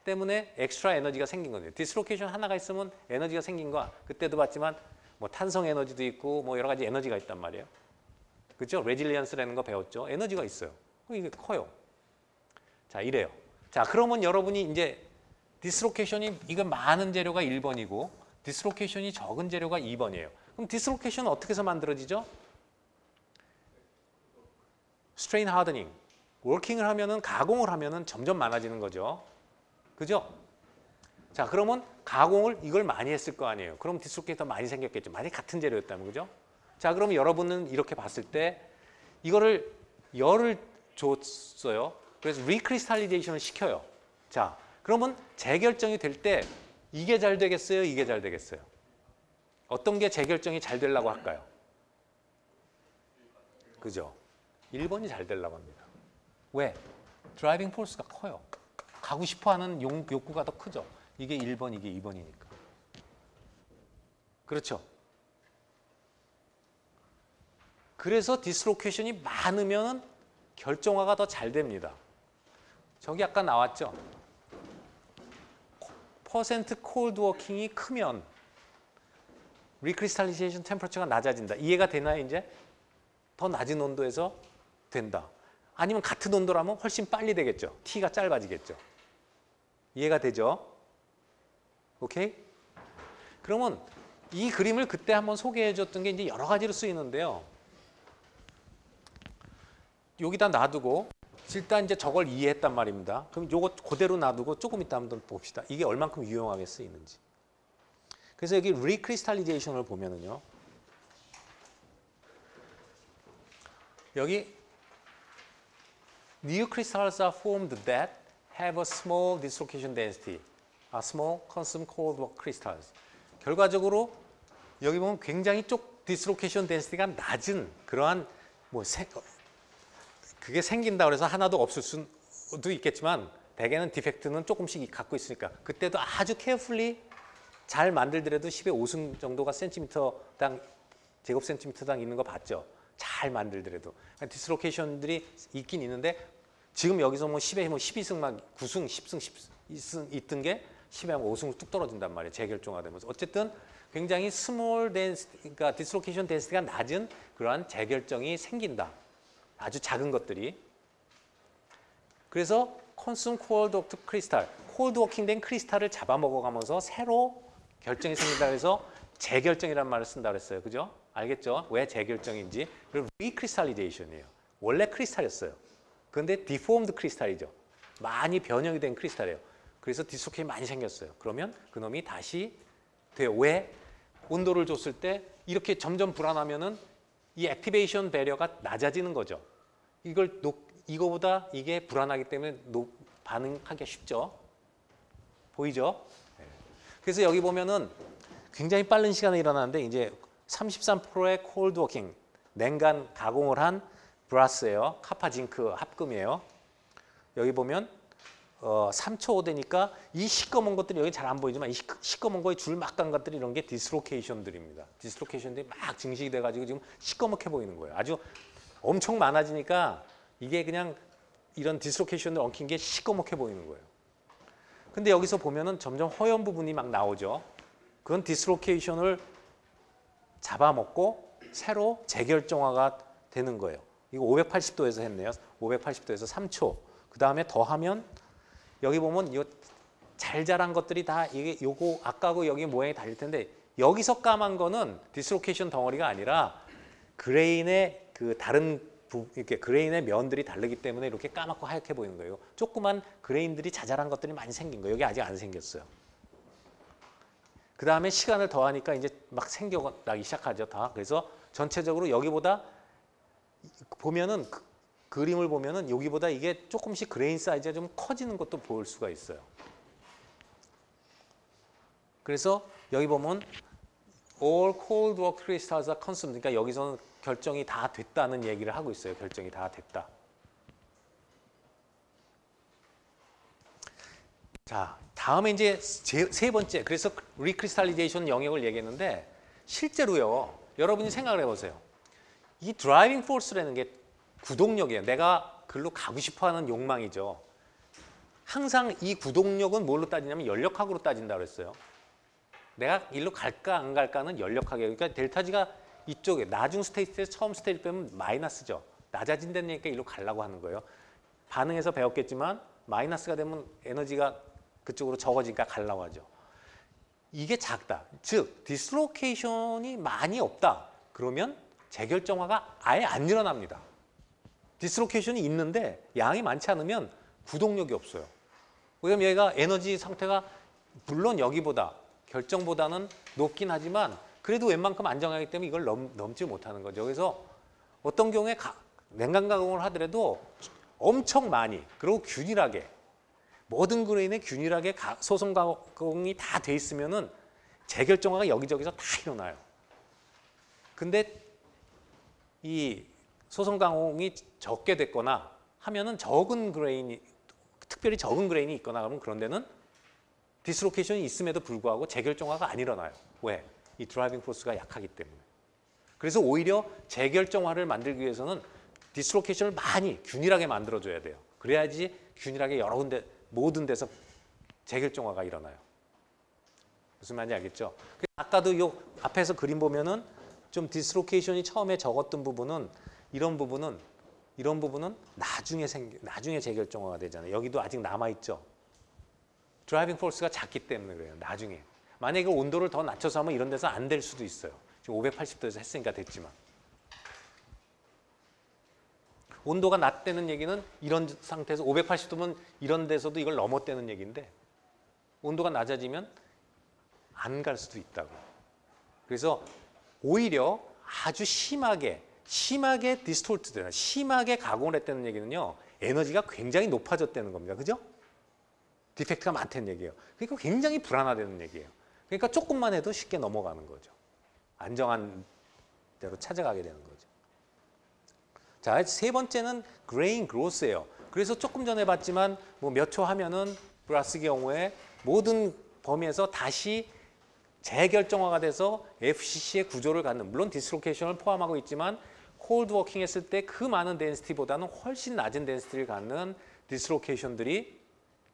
[SPEAKER 1] 때문에 엑스트라 에너지가 생긴 거예요. 디스로케이션 하나가 있으면 에너지가 생긴 거 그때도 봤지만 뭐 탄성 에너지도 있고 뭐 여러 가지 에너지가 있단 말이에요. 그렇죠? 레질리언스라는 거 배웠죠? 에너지가 있어요. 이게 커요. 자, 이래요. 자, 그러면 여러분이 이제 디스로케이션이 이거 많은 재료가 1번이고 디스로케이션이 적은 재료가 2번이에요. 그럼 디스로케이션은 어떻게 해서 만들어지죠? 스트레인 하드닝. 워킹을 하면은 가공을 하면은 점점 많아지는 거죠. 그죠? 자, 그러면 가공을 이걸 많이 했을 거 아니에요. 그럼 디스로케이션 많이 생겼겠죠. 만약 같은 재료였다면. 그죠? 자, 그러면 여러분은 이렇게 봤을 때 이거를 열을 줬어요. 그래서 리크리스탈리제이션을 시켜요. 자, 그러면 재결정이 될 때 이게 잘 되겠어요? 이게 잘 되겠어요? 어떤 게 재결정이 잘 되려고 할까요? 그죠? 1번이 잘 되려고 합니다. 왜? 드라이빙 포스가 커요. 가고 싶어하는 욕구가 더 크죠. 이게 1번, 이게 2번이니까. 그렇죠? 그래서 디스로케이션이 많으면 결정화가 더 잘 됩니다. 저기 아까 나왔죠? 퍼센트 콜드 워킹이 크면 리크리스탈리제이션 템퍼처가 낮아진다. 이해가 되나요, 이제? 더 낮은 온도에서 된다. 아니면 같은 온도라면 훨씬 빨리 되겠죠. T가 짧아지겠죠. 이해가 되죠? 오케이? 그러면 이 그림을 그때 한번 소개해 줬던 게 이제 여러 가지로 쓰이는데요. 여기다 놔두고 일단 이제 저걸 이해했단 말입니다. 그럼 요거 그대로 놔두고 조금 이따 한번 봅시다. 이게 얼만큼 유용하게 쓰이는지. 그래서 여기 리크리스탈리제이션을 보면은요. 여기 new crystals are formed that have a small dislocation density, a small constant cold crystals. 결과적으로 여기 보면 굉장히 디스로케이션 덴시티가 낮은 그러한 그게 생긴다 그래서 하나도 없을 수도 있겠지만 대개는 디펙트는 조금씩 갖고 있으니까 그때도 아주 케어풀리 잘 만들더라도 10의 5승 정도가 센티미터당 제곱 센티미터당 있는 거 봤죠? 잘 만들더라도 디스로케이션들이 있긴 있는데 지금 여기서 뭐 10에 뭐 12승 막 9승, 10승, 12승 있던 게 10에 5승으로 뚝 떨어진단 말이에요. 재결정화되면서. 어쨌든 굉장히 스몰 덴스, 그러니까 디스로케이션 덴시티가 낮은 그러한 재결정이 생긴다. 아주 작은 것들이. 그래서 consume cold worked crystal, cold working 된 크리스탈을 잡아먹어가면서 새로 결정이 생긴다 그래서 재결정이라는 말을 쓴다 그랬어요. 그죠? 알겠죠? 왜 재결정인지. 그리고 리크리스탈리제이션이에요. 원래 크리스탈이었어요. 그런데 디포음드 크리스탈이죠. 많이 변형이 된 크리스탈이에요. 그래서 디스로케이션이 많이 생겼어요. 그러면 그놈이 다시 돼요. 왜? 온도를 줬을 때 이렇게 점점 불안하면은 이 액티베이션 배려가 낮아지는 거죠. 이거보다 이게 불안하기 때문에 반응하기가 쉽죠. 보이죠? 그래서 여기 보면은 굉장히 빠른 시간에 일어나는데 이제 33%의 콜드 워킹, 냉간 가공을 한 브라스예요. 카파 징크 합금이에요. 여기 보면 3초 되니까 이 시꺼먼 것들이 여기 잘 안 보이지만 이 시꺼먼 거에 줄 막 간 것들이 이런 게 디스로케이션들입니다. 디스로케이션들이 막 증식이 돼가지고 지금 시꺼멓게 보이는 거예요. 아주 엄청 많아지니까 이게 그냥 이런 디스로케이션을 엉킨 게 시꺼멓게 보이는 거예요. 근데 여기서 보면은 점점 허연 부분이 막 나오죠. 그건 디스로케이션을 잡아먹고 새로 재결정화가 되는 거예요. 이거 580도에서 했네요. 580도에서 3초. 그 다음에 더하면 여기 보면 이 잘 자란 것들이 다 이게 요거 아까하고 여기 모양이 다를 텐데 여기서 까만 거는 디스로케이션 덩어리가 아니라 그레인의 그 다른 이렇게 그레인의 면들이 다르기 때문에 이렇게 까맣고 하얗게 보이는 거예요. 조그만 그레인들이 자잘한 것들이 많이 생긴 거예요. 여기 아직 안 생겼어요. 그 다음에 시간을 더하니까 이제 막 생겨나기 시작하죠. 다. 그래서 전체적으로 여기보다 보면은 그림을 보면은 여기보다 이게 조금씩 그레인 사이즈가 좀 커지는 것도 볼 수가 있어요. 그래서 여기 보면 all cold work crystals are consumed. 그러니까 여기서는 결정이 다 됐다는 얘기를 하고 있어요. 결정이 다 됐다. 자, 다음에 이제 세 번째. 그래서 리크리스탈리제이션 영역을 얘기했는데 실제로요. 여러분이 생각을 해보세요. 이 드라이빙 포스라는 게 구동력이에요. 내가 글로 가고 싶어하는 욕망이죠. 항상 이 구동력은 뭘로 따지냐면 연력학으로 따진다고 그랬어요. 내가 일로 갈까 안 갈까는 연력학이에요. 그러니까 델타 G가 이쪽에 나중 스테이트에서 처음 스테이트 빼면 마이너스죠. 낮아진다니까 일로 가려고 하는 거예요. 반응에서 배웠겠지만 마이너스가 되면 에너지가 그쪽으로 적어지니까 가려고 하죠. 이게 작다. 즉 디스로케이션이 많이 없다. 그러면 재결정화가 아예 안 일어납니다. 디스로케이션이 있는데 양이 많지 않으면 구동력이 없어요. 왜냐면 얘가 에너지 상태가 물론 여기보다 결정보다는 높긴 하지만 그래도 웬만큼 안정하기 때문에 이걸 넘지 못하는 거죠. 그래서 어떤 경우에 냉간 가공을 하더라도 엄청 많이 그리고 균일하게 모든 그레인에 균일하게 소성 가공이 다 돼 있으면은 재결정화가 여기저기서 다 일어나요. 근데 이 소성 가공이 적게 됐거나 하면은 적은 그레인이 특별히 적은 그레인이 있거나 그러면 그런 데는 디스로케이션이 있음에도 불구하고 재결정화가 안 일어나요. 왜? 이 드라이빙 포스가 약하기 때문에. 그래서 오히려 재결정화를 만들기 위해서는 디스로케이션을 많이 균일하게 만들어줘야 돼요. 그래야지 균일하게 여러 군데 모든 데서 재결정화가 일어나요. 무슨 말인지 알겠죠? 아까도 요 앞에서 그림 보면은 좀 디스로케이션이 처음에 적었던 부분은 이런 부분은 나중에 재결정화가 되잖아요. 여기도 아직 남아 있죠. 드라이빙 포스가 작기 때문에 그래요. 나중에. 만약에 온도를 더 낮춰서 하면 이런 데서 안 될 수도 있어요. 지금 580도에서 했으니까 됐지만. 온도가 낮다는 얘기는 이런 상태에서 580도면 이런 데서도 이걸 넘었다는 얘기인데 온도가 낮아지면 안 갈 수도 있다고. 그래서 오히려 아주 심하게 디스톨트되나 심하게 가공을 했다는 얘기는요. 에너지가 굉장히 높아졌다는 겁니다. 그죠? 디펙트가 많다는 얘기예요. 그러니까 굉장히 불안하다는 얘기예요. 그러니까 조금만 해도 쉽게 넘어가는 거죠. 안정한 대로 찾아가게 되는 거죠. 자, 세 번째는 그레인 그로스예요. 그래서 조금 전에 봤지만 뭐 몇 초 하면은 브라스 경우에 모든 범위에서 다시 재결정화가 돼서 FCC의 구조를 갖는, 물론 디스로케이션을 포함하고 있지만 콜드 워킹 했을 때 그 많은 덴시티보다는 훨씬 낮은 덴시티를 갖는 디스로케이션들이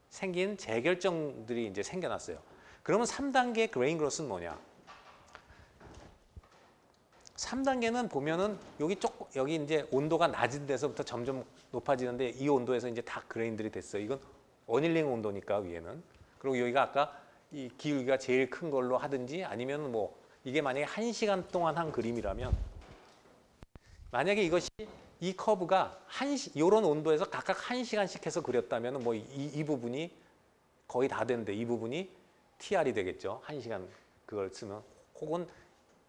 [SPEAKER 1] 생긴 재결정들이 이제 생겨났어요. 그러면 3단계 그레인 그로스는 뭐냐? 3단계는 보면은 여기 이제 온도가 낮은 데서부터 점점 높아지는데 이 온도에서 이제 다 그레인들이 됐어요. 이건 어닐링 온도니까 위에는. 그리고 여기가 아까 이 기울기가 제일 큰 걸로 하든지 아니면 뭐 이게 만약에 1시간 동안 한 그림이라면 만약에 이것이 이 커브가 이런 온도에서 각각 1시간씩 해서 그렸다면 뭐 이 부분이 거의 다 되는데 이 부분이 TR이 되겠죠. 1시간 그걸 쓰면. 혹은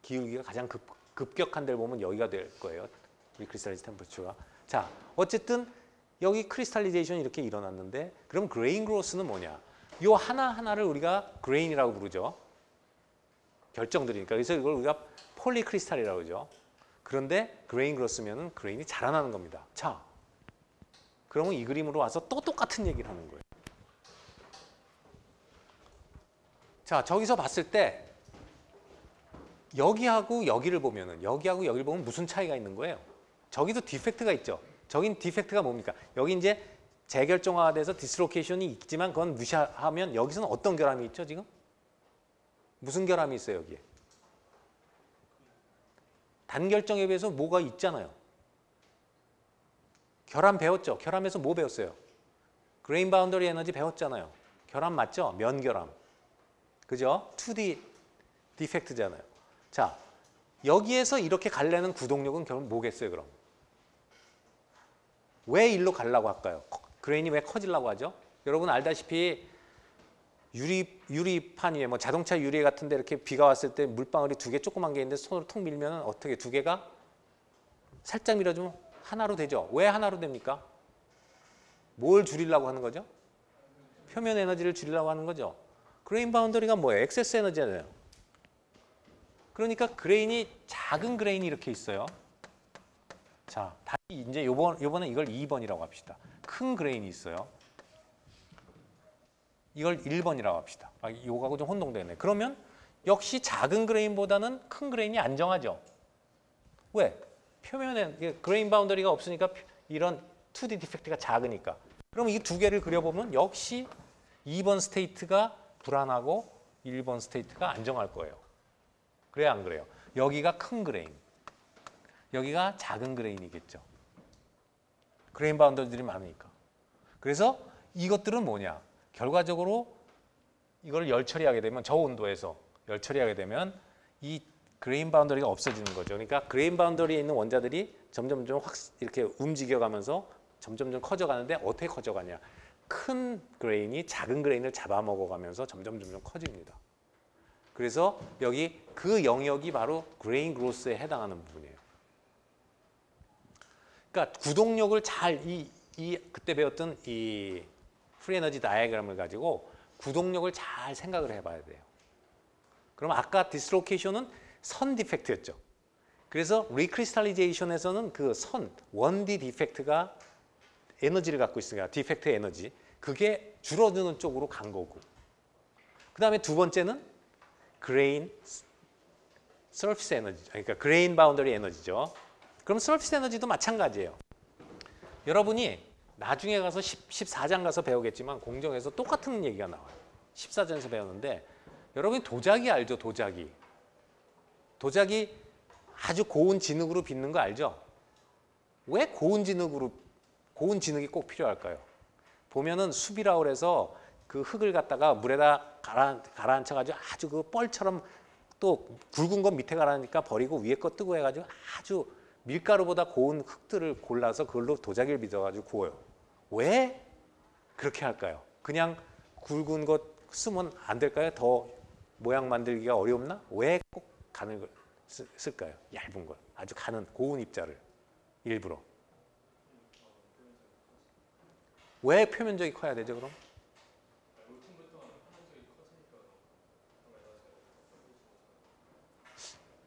[SPEAKER 1] 기울기가 가장 급격한 데를 보면 여기가 될 거예요. 리크리스탈리즈 템퍼처가. 자, 어쨌든 여기 크리스탈리제이션이 이렇게 일어났는데 그럼 그레인 그로스는 뭐냐? 요 하나하나를 우리가 그레인이라고 부르죠. 결정들이니까. 그래서 이걸 우리가 폴리크리스탈이라고 그러죠. 그런데 그레인 그로스면은 그레인이 자라나는 겁니다. 자, 그러면 이 그림으로 와서 또 똑같은 얘기를 하는 거예요. 자, 저기서 봤을 때 여기하고 여기를 보면은 여기하고 여기를 보면 무슨 차이가 있는 거예요? 저기도 디펙트가 있죠. 저긴 디펙트가 뭡니까? 여기 이제 재결정화가 돼서 디스로케이션이 있지만 그건 무시하면 여기서는 어떤 결함이 있죠, 지금? 무슨 결함이 있어요, 여기에? 단결정에 비해서 뭐가 있잖아요. 결함 배웠죠? 결함에서 뭐 배웠어요? 그레인 바운더리 에너지 배웠잖아요. 결함 맞죠? 면결함. 그죠? 2D 디펙트잖아요. 자, 여기에서 이렇게 갈래는 구동력은 결국 뭐겠어요, 그럼? 왜 일로 가려고 할까요? 그레인이 왜 커지려고 하죠? 여러분 알다시피 유리판 위에 뭐 자동차 유리 같은 데 이렇게 비가 왔을 때 물방울이 2개 조그만 게 있는데 손으로 툭 밀면 어떻게 2개가 살짝 밀어주면 하나로 되죠? 왜 하나로 됩니까? 뭘 줄이려고 하는 거죠? 표면 에너지를 줄이려고 하는 거죠. 그레인 바운더리가 뭐예요? 액세스 에너지잖아요. 그러니까 그레인이 작은 그레인이 이렇게 있어요. 자, 다시 이제 요번에 이걸 2번이라고 합시다. 큰 그레인이 있어요. 이걸 1번이라고 합시다. 요거하고 좀 혼동되네. 그러면 역시 작은 그레인보다는 큰 그레인이 안정하죠. 왜? 표면에 그레인 바운더리가 없으니까 이런 2D 디펙트가 작으니까. 그럼 이 2개를 그려보면 역시 2번 스테이트가 불안하고 1번 스테이트가 안정할 거예요. 그래야 안 그래요? 여기가 큰 그레인, 여기가 작은 그레인이겠죠. 그레인 바운더리들이 많으니까. 그래서 이것들은 뭐냐? 결과적으로 이걸 열 처리하게 되면 저 온도에서 열 처리하게 되면 이 그레인 바운더리가 없어지는 거죠. 그러니까 그레인 바운더리에 있는 원자들이 점점점 확 이렇게 움직여가면서 점점점 커져가는데 어떻게 커져가냐? 큰 그레인이 작은 그레인을 잡아먹어가면서 점점 커집니다. 그래서 여기 그 영역이 바로 그레인 그로스에 해당하는 부분이에요. 그러니까 구동력을 잘 그때 배웠던 이 프리 에너지 다이어그램을 가지고 구동력을 잘 생각을 해봐야 돼요. 그럼 아까 디스로케이션은 선 디펙트였죠. 그래서 리크리스탈리제이션에서는 그 선, 1D 디펙트가 에너지를 갖고 있으니까 디펙트 에너지, 그게 줄어드는 쪽으로 간 거고. 그 다음에 두 번째는 그레인 서피스 에너지, 그러니까 그레인 바운더리 에너지죠. 그럼 서피스 에너지도 마찬가지예요. 여러분이 나중에 가서 14장 가서 배우겠지만 공정에서 똑같은 얘기가 나와요. 14장에서 배웠는데 여러분이 도자기 알죠? 도자기. 도자기 아주 고운 진흙으로 빚는 거 알죠? 왜 고운 진흙이 꼭 필요할까요? 보면은 숲이라고 그래서 그 흙을 갖다가 물에다 가라앉혀가지고 아주 그 뻘처럼 또 굵은 건 밑에 가라앉으니까 버리고 위에 거 뜨고 해가지고 아주 밀가루보다 고운 흙들을 골라서 그걸로 도자기를 빚어가지고 구워요. 왜 그렇게 할까요? 그냥 굵은 것 쓰면 안 될까요? 더 모양 만들기가 어렵나? 왜 꼭 가는 걸 쓸까요? 얇은 걸, 아주 가는 고운 입자를 일부러. 왜 표면적이 커야 되죠, 그럼?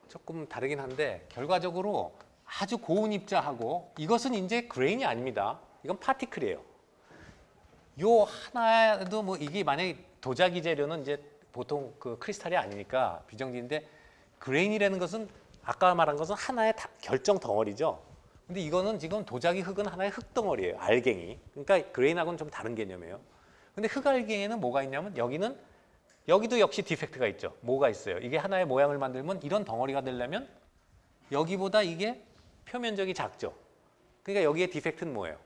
[SPEAKER 1] 조금 다르긴 한데 결과적으로 아주 고운 입자하고 이것은 이제 그레인이 아닙니다. 이건 파티클이에요. 요 하나도 뭐 이게 만약에 도자기 재료는 이제 보통 그 크리스탈이 아니니까 비정지인데 그레인이라는 것은 아까 말한 것은 하나의 결정 덩어리죠. 근데 이거는 지금 도자기 흙은 하나의 흙 덩어리예요. 알갱이. 그러니까 그레인하고는 좀 다른 개념이에요. 근데 흙알갱이에는 뭐가 있냐면 여기도 역시 디펙트가 있죠. 뭐가 있어요? 이게 하나의 모양을 만들면 이런 덩어리가 되려면 여기보다 이게 표면적이 작죠. 그러니까 여기에 디펙트는 뭐예요?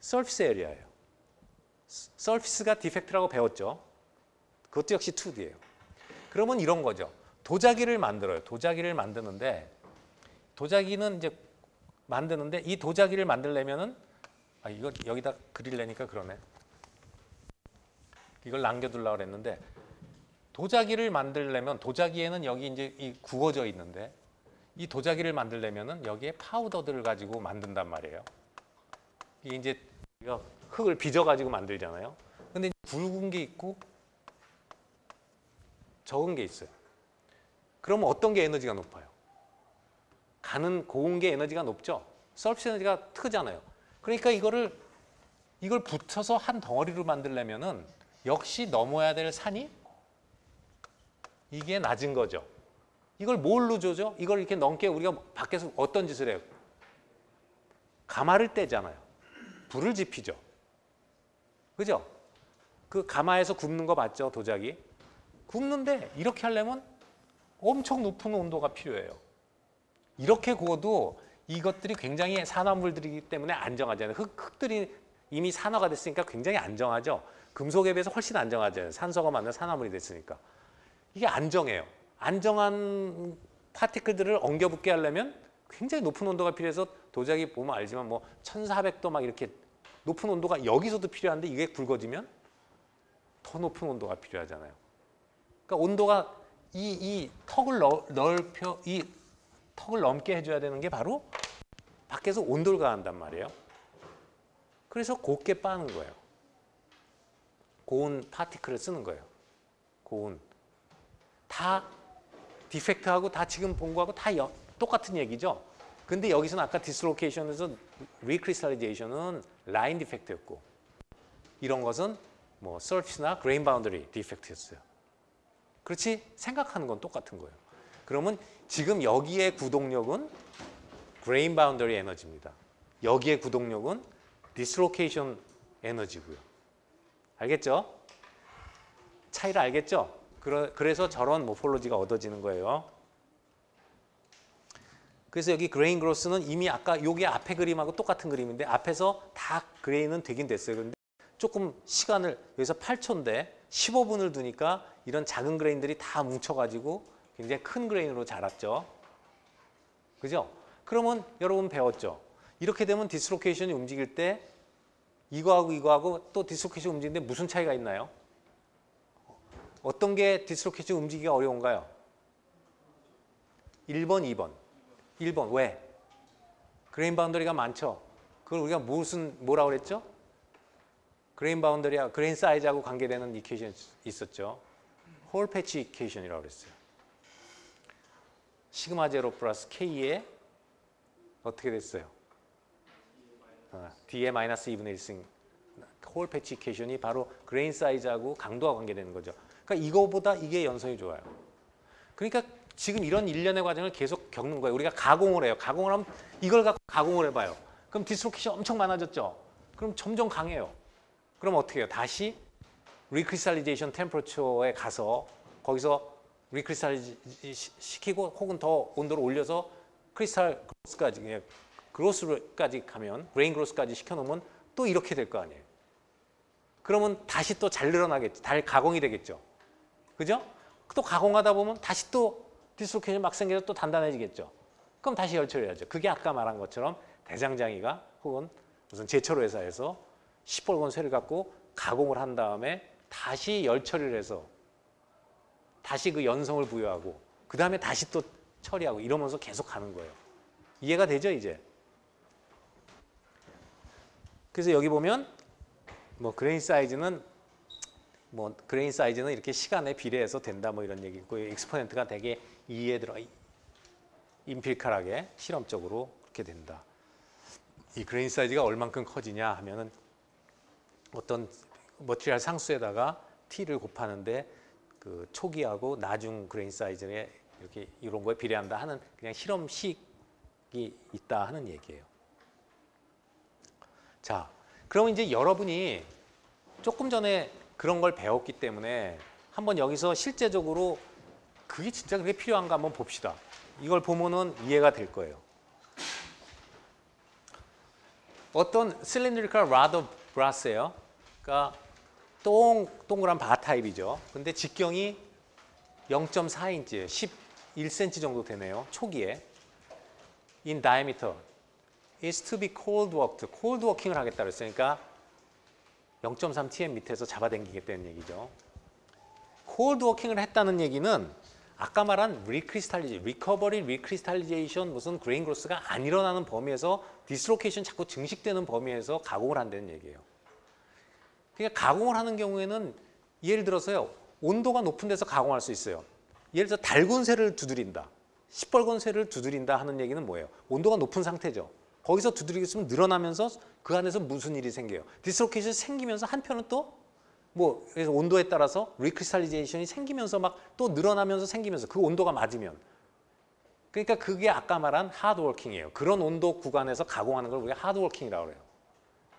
[SPEAKER 1] 서피스 에리아예요. 서피스가 디펙트라고 배웠죠. 그것도 역시 2D예요. 그러면 이런 거죠. 도자기를 만들어요. 도자기를 만드는데 이 도자기를 만들려면은 이거 여기다 그리려니까 그러네. 이걸 남겨두려고 그랬는데 도자기를 만들려면 도자기에는 여기 이제 이 구워져 있는데 이 도자기를 만들려면은 여기에 파우더들을 가지고 만든단 말이에요. 이게 이제 흙을 빚어 가지고 만들잖아요. 근데 굵은 게 있고 적은 게 있어요. 그러면 어떤 게 에너지가 높아요? 가는 고운 게 에너지가 높죠. 서피스 에너지가 크잖아요. 그러니까 이걸 붙여서 한 덩어리로 만들려면은 역시 넘어야 될 산이 이게 낮은 거죠. 이걸 뭘로 조죠? 이걸 이렇게 넘게 우리가 밖에서 어떤 짓을 해요? 가마를 떼잖아요. 불을 지피죠. 그죠? 그 가마에서 굽는 거 봤죠? 도자기. 굽는데 이렇게 하려면 엄청 높은 온도가 필요해요. 이렇게 구워도 이것들이 굉장히 산화물들이기 때문에 안정하잖아요. 흙들이 이미 산화가 됐으니까 굉장히 안정하죠. 금속에 비해서 훨씬 안정하잖아요. 산소가 만든 산화물이 됐으니까. 이게 안정해요. 안정한 파티클들을 엉겨붙게 하려면 굉장히 높은 온도가 필요해서 도자기 보면 알지만 뭐 1400도 막 이렇게 높은 온도가 여기서도 필요한데 이게 굵어지면 더 높은 온도가 필요하잖아요. 그러니까 온도가 이 턱을 넘게 해줘야 되는 게 바로 밖에서 온도를 가한단 말이에요. 그래서 곱게 빠는 거예요. 고운 파티클을 쓰는 거예요. 고운. 다 디펙트하고 다 지금 본 거하고 다 똑같은 얘기죠. 근데 여기서는 아까 디스로케이션에서 리크리스탈리제이션은 라인 디펙트였고 이런 것은 뭐 서피스나 그레인 바운더리 디펙트였어요. 그렇지? 생각하는 건 똑같은 거예요. 그러면 지금 여기에 구동력은 그레인 바운더리 에너지입니다. 여기에 구동력은 디스로케이션 에너지고요. 알겠죠? 차이를 알겠죠? 그래서 저런 모폴로지가 얻어지는 거예요. 그래서 여기 그레인 그로스는 이미 아까 여기 앞에 그림하고 똑같은 그림인데 앞에서 다 그레인은 되긴 됐어요. 그런데 조금 시간을 여기서 8초인데 15분을 두니까 이런 작은 그레인들이 다 뭉쳐가지고 굉장히 큰 그레인으로 자랐죠. 그죠? 그러면 여러분 배웠죠? 이렇게 되면 디스로케이션이 움직일 때 이거하고 또 디스로케이션 움직이는데 무슨 차이가 있나요? 어떤 게 디스로케이션 움직이기가 어려운가요? 1번, 2번. 1번 왜? 그레인 바운더리가 많죠. 그걸 우리가 뭐라고 그랬죠? 그레인 바운더리와 그레인 사이즈하고 관계되는 이퀘이션이 있었죠. 홀 패치 이퀘이션이라고 그랬어요. 시그마 제로 플러스 K에 어떻게 됐어요? D의 마이너스 2분의 1승 홀 패치 이퀘이션이 바로 그레인 사이즈하고 강도와 관계되는 거죠. 그러니까 이거보다 이게 연성이 좋아요. 그러니까 지금 이런 일련의 과정을 계속 겪는 거예요. 우리가 가공을 해요. 가공을 하면 이걸 갖고 가공을 해봐요. 그럼 디스로케이션 엄청 많아졌죠. 그럼 점점 강해요. 그럼 어떻게 해요? 다시 리크리스탈리제이션 템퍼러처에 가서 거기서 리크리스탈리제 시키고 혹은 더 온도를 올려서 크리스탈 그로스까지 가면 그레인 그로스까지 시켜놓으면 또 이렇게 될 거 아니에요. 그러면 다시 또 잘 늘어나겠죠. 잘 가공이 되겠죠. 그죠? 또 가공하다 보면 다시 또 디스로케이션 막 생겨서 또 단단해지겠죠. 그럼 다시 열처리해야죠. 그게 아까 말한 것처럼 대장장이가 혹은 무슨 제철 회사에서 시뻘건 쇠를 갖고 가공을 한 다음에 다시 열처리를 해서 다시 그 연성을 부여하고 그 다음에 다시 또 처리하고 이러면서 계속 가는 거예요. 이해가 되죠, 이제? 그래서 여기 보면 뭐 그레인 사이즈는 이렇게 시간에 비례해서 된다 뭐 이런 얘기 있고 익스포넨트가 되게 이해에 들어 임필칼하게 실험적으로 그렇게 된다. 이 그레인 사이즈가 얼만큼 커지냐 하면은 어떤 머티리얼 상수에다가 t를 곱하는데 그 초기하고 나중 그레인 사이즈에 이렇게 이런 거에 비례한다 하는 그냥 실험식이 있다 하는 얘기예요. 자, 그럼 이제 여러분이 조금 전에 그런 걸 배웠기 때문에 한번 여기서 실제적으로 그게 진짜 그게 필요한가 한번 봅시다. 이걸 보면은 이해가 될 거예요. 어떤 cylindrical rod of brass예요. 그러니까 동그란 바 타입이죠. 근데 직경이 0.4인치예요. 11cm 정도 되네요. 초기에. In diameter is to be cold worked. cold working을 하겠다 그랬으니까 0.3 tm 밑에서 잡아당기겠다는 얘기죠. cold working을 했다는 얘기는 아까 말한 recovery, recrystallization 무슨 grain growth가 안 일어나는 범위에서 dislocation 자꾸 증식되는 범위에서 가공을 한다는 얘기예요. 그러니까 가공을 하는 경우에는 예를 들어서요. 온도가 높은 데서 가공할 수 있어요. 예를 들어서 달군 쇠를 두드린다. 시뻘건 쇠를 두드린다 하는 얘기는 뭐예요? 온도가 높은 상태죠. 거기서 두드리고 있으면 늘어나면서 그 안에서 무슨 일이 생겨요? 디스로케이션이 생기면서 한편은 또 뭐 그래서 온도에 따라서 리크리스탈리제이션이 생기면서 막 또 늘어나면서 생기면서 그 온도가 맞으면 그러니까 그게 아까 말한 하드워킹이에요. 그런 온도 구간에서 가공하는 걸 우리가 하드워킹이라고 그래요.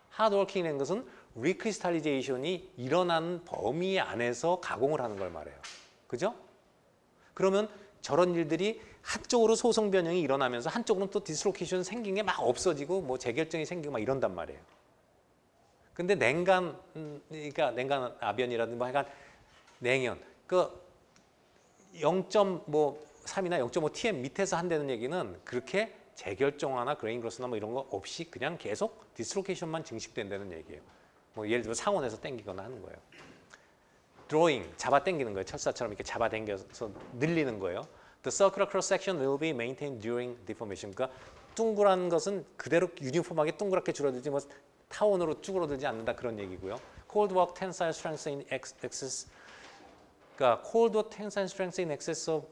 [SPEAKER 1] 하드워킹이라는 것은 리크리스탈리제이션이 일어나는 범위 안에서 가공을 하는 걸 말해요. 그죠? 그러면 저런 일들이 한쪽으로 소성 변형이 일어나면서 한쪽으로는 또 디스로케이션 생긴 게 막 없어지고 뭐 재결정이 생기고 막 이런단 말이에요. 근데 냉간, 그러니까 냉간 아변이라든지 뭐 하여간 냉연, 그 0.3이나 0.5 tm 밑에서 한다는 얘기는 그렇게 재결정화나 그레인 그로스나 뭐 이런 거 없이 그냥 계속 디스로케이션만 증식된다는 얘기예요. 뭐 예를 들어 상온에서 당기거나 하는 거예요. 드로잉, 잡아 당기는 거예요. 철사처럼 이렇게 잡아 당겨서 늘리는 거예요. The circular cross section will be maintained during deformation. 그러니까 둥그란 것은 그대로 유니폼하게 동그랗게 줄어들지 뭐 타원으로 쭈그러들지 않는다 그런 얘기고요. Cold work tensile strength in excess. 그러니까 cold work tensile strength in excess of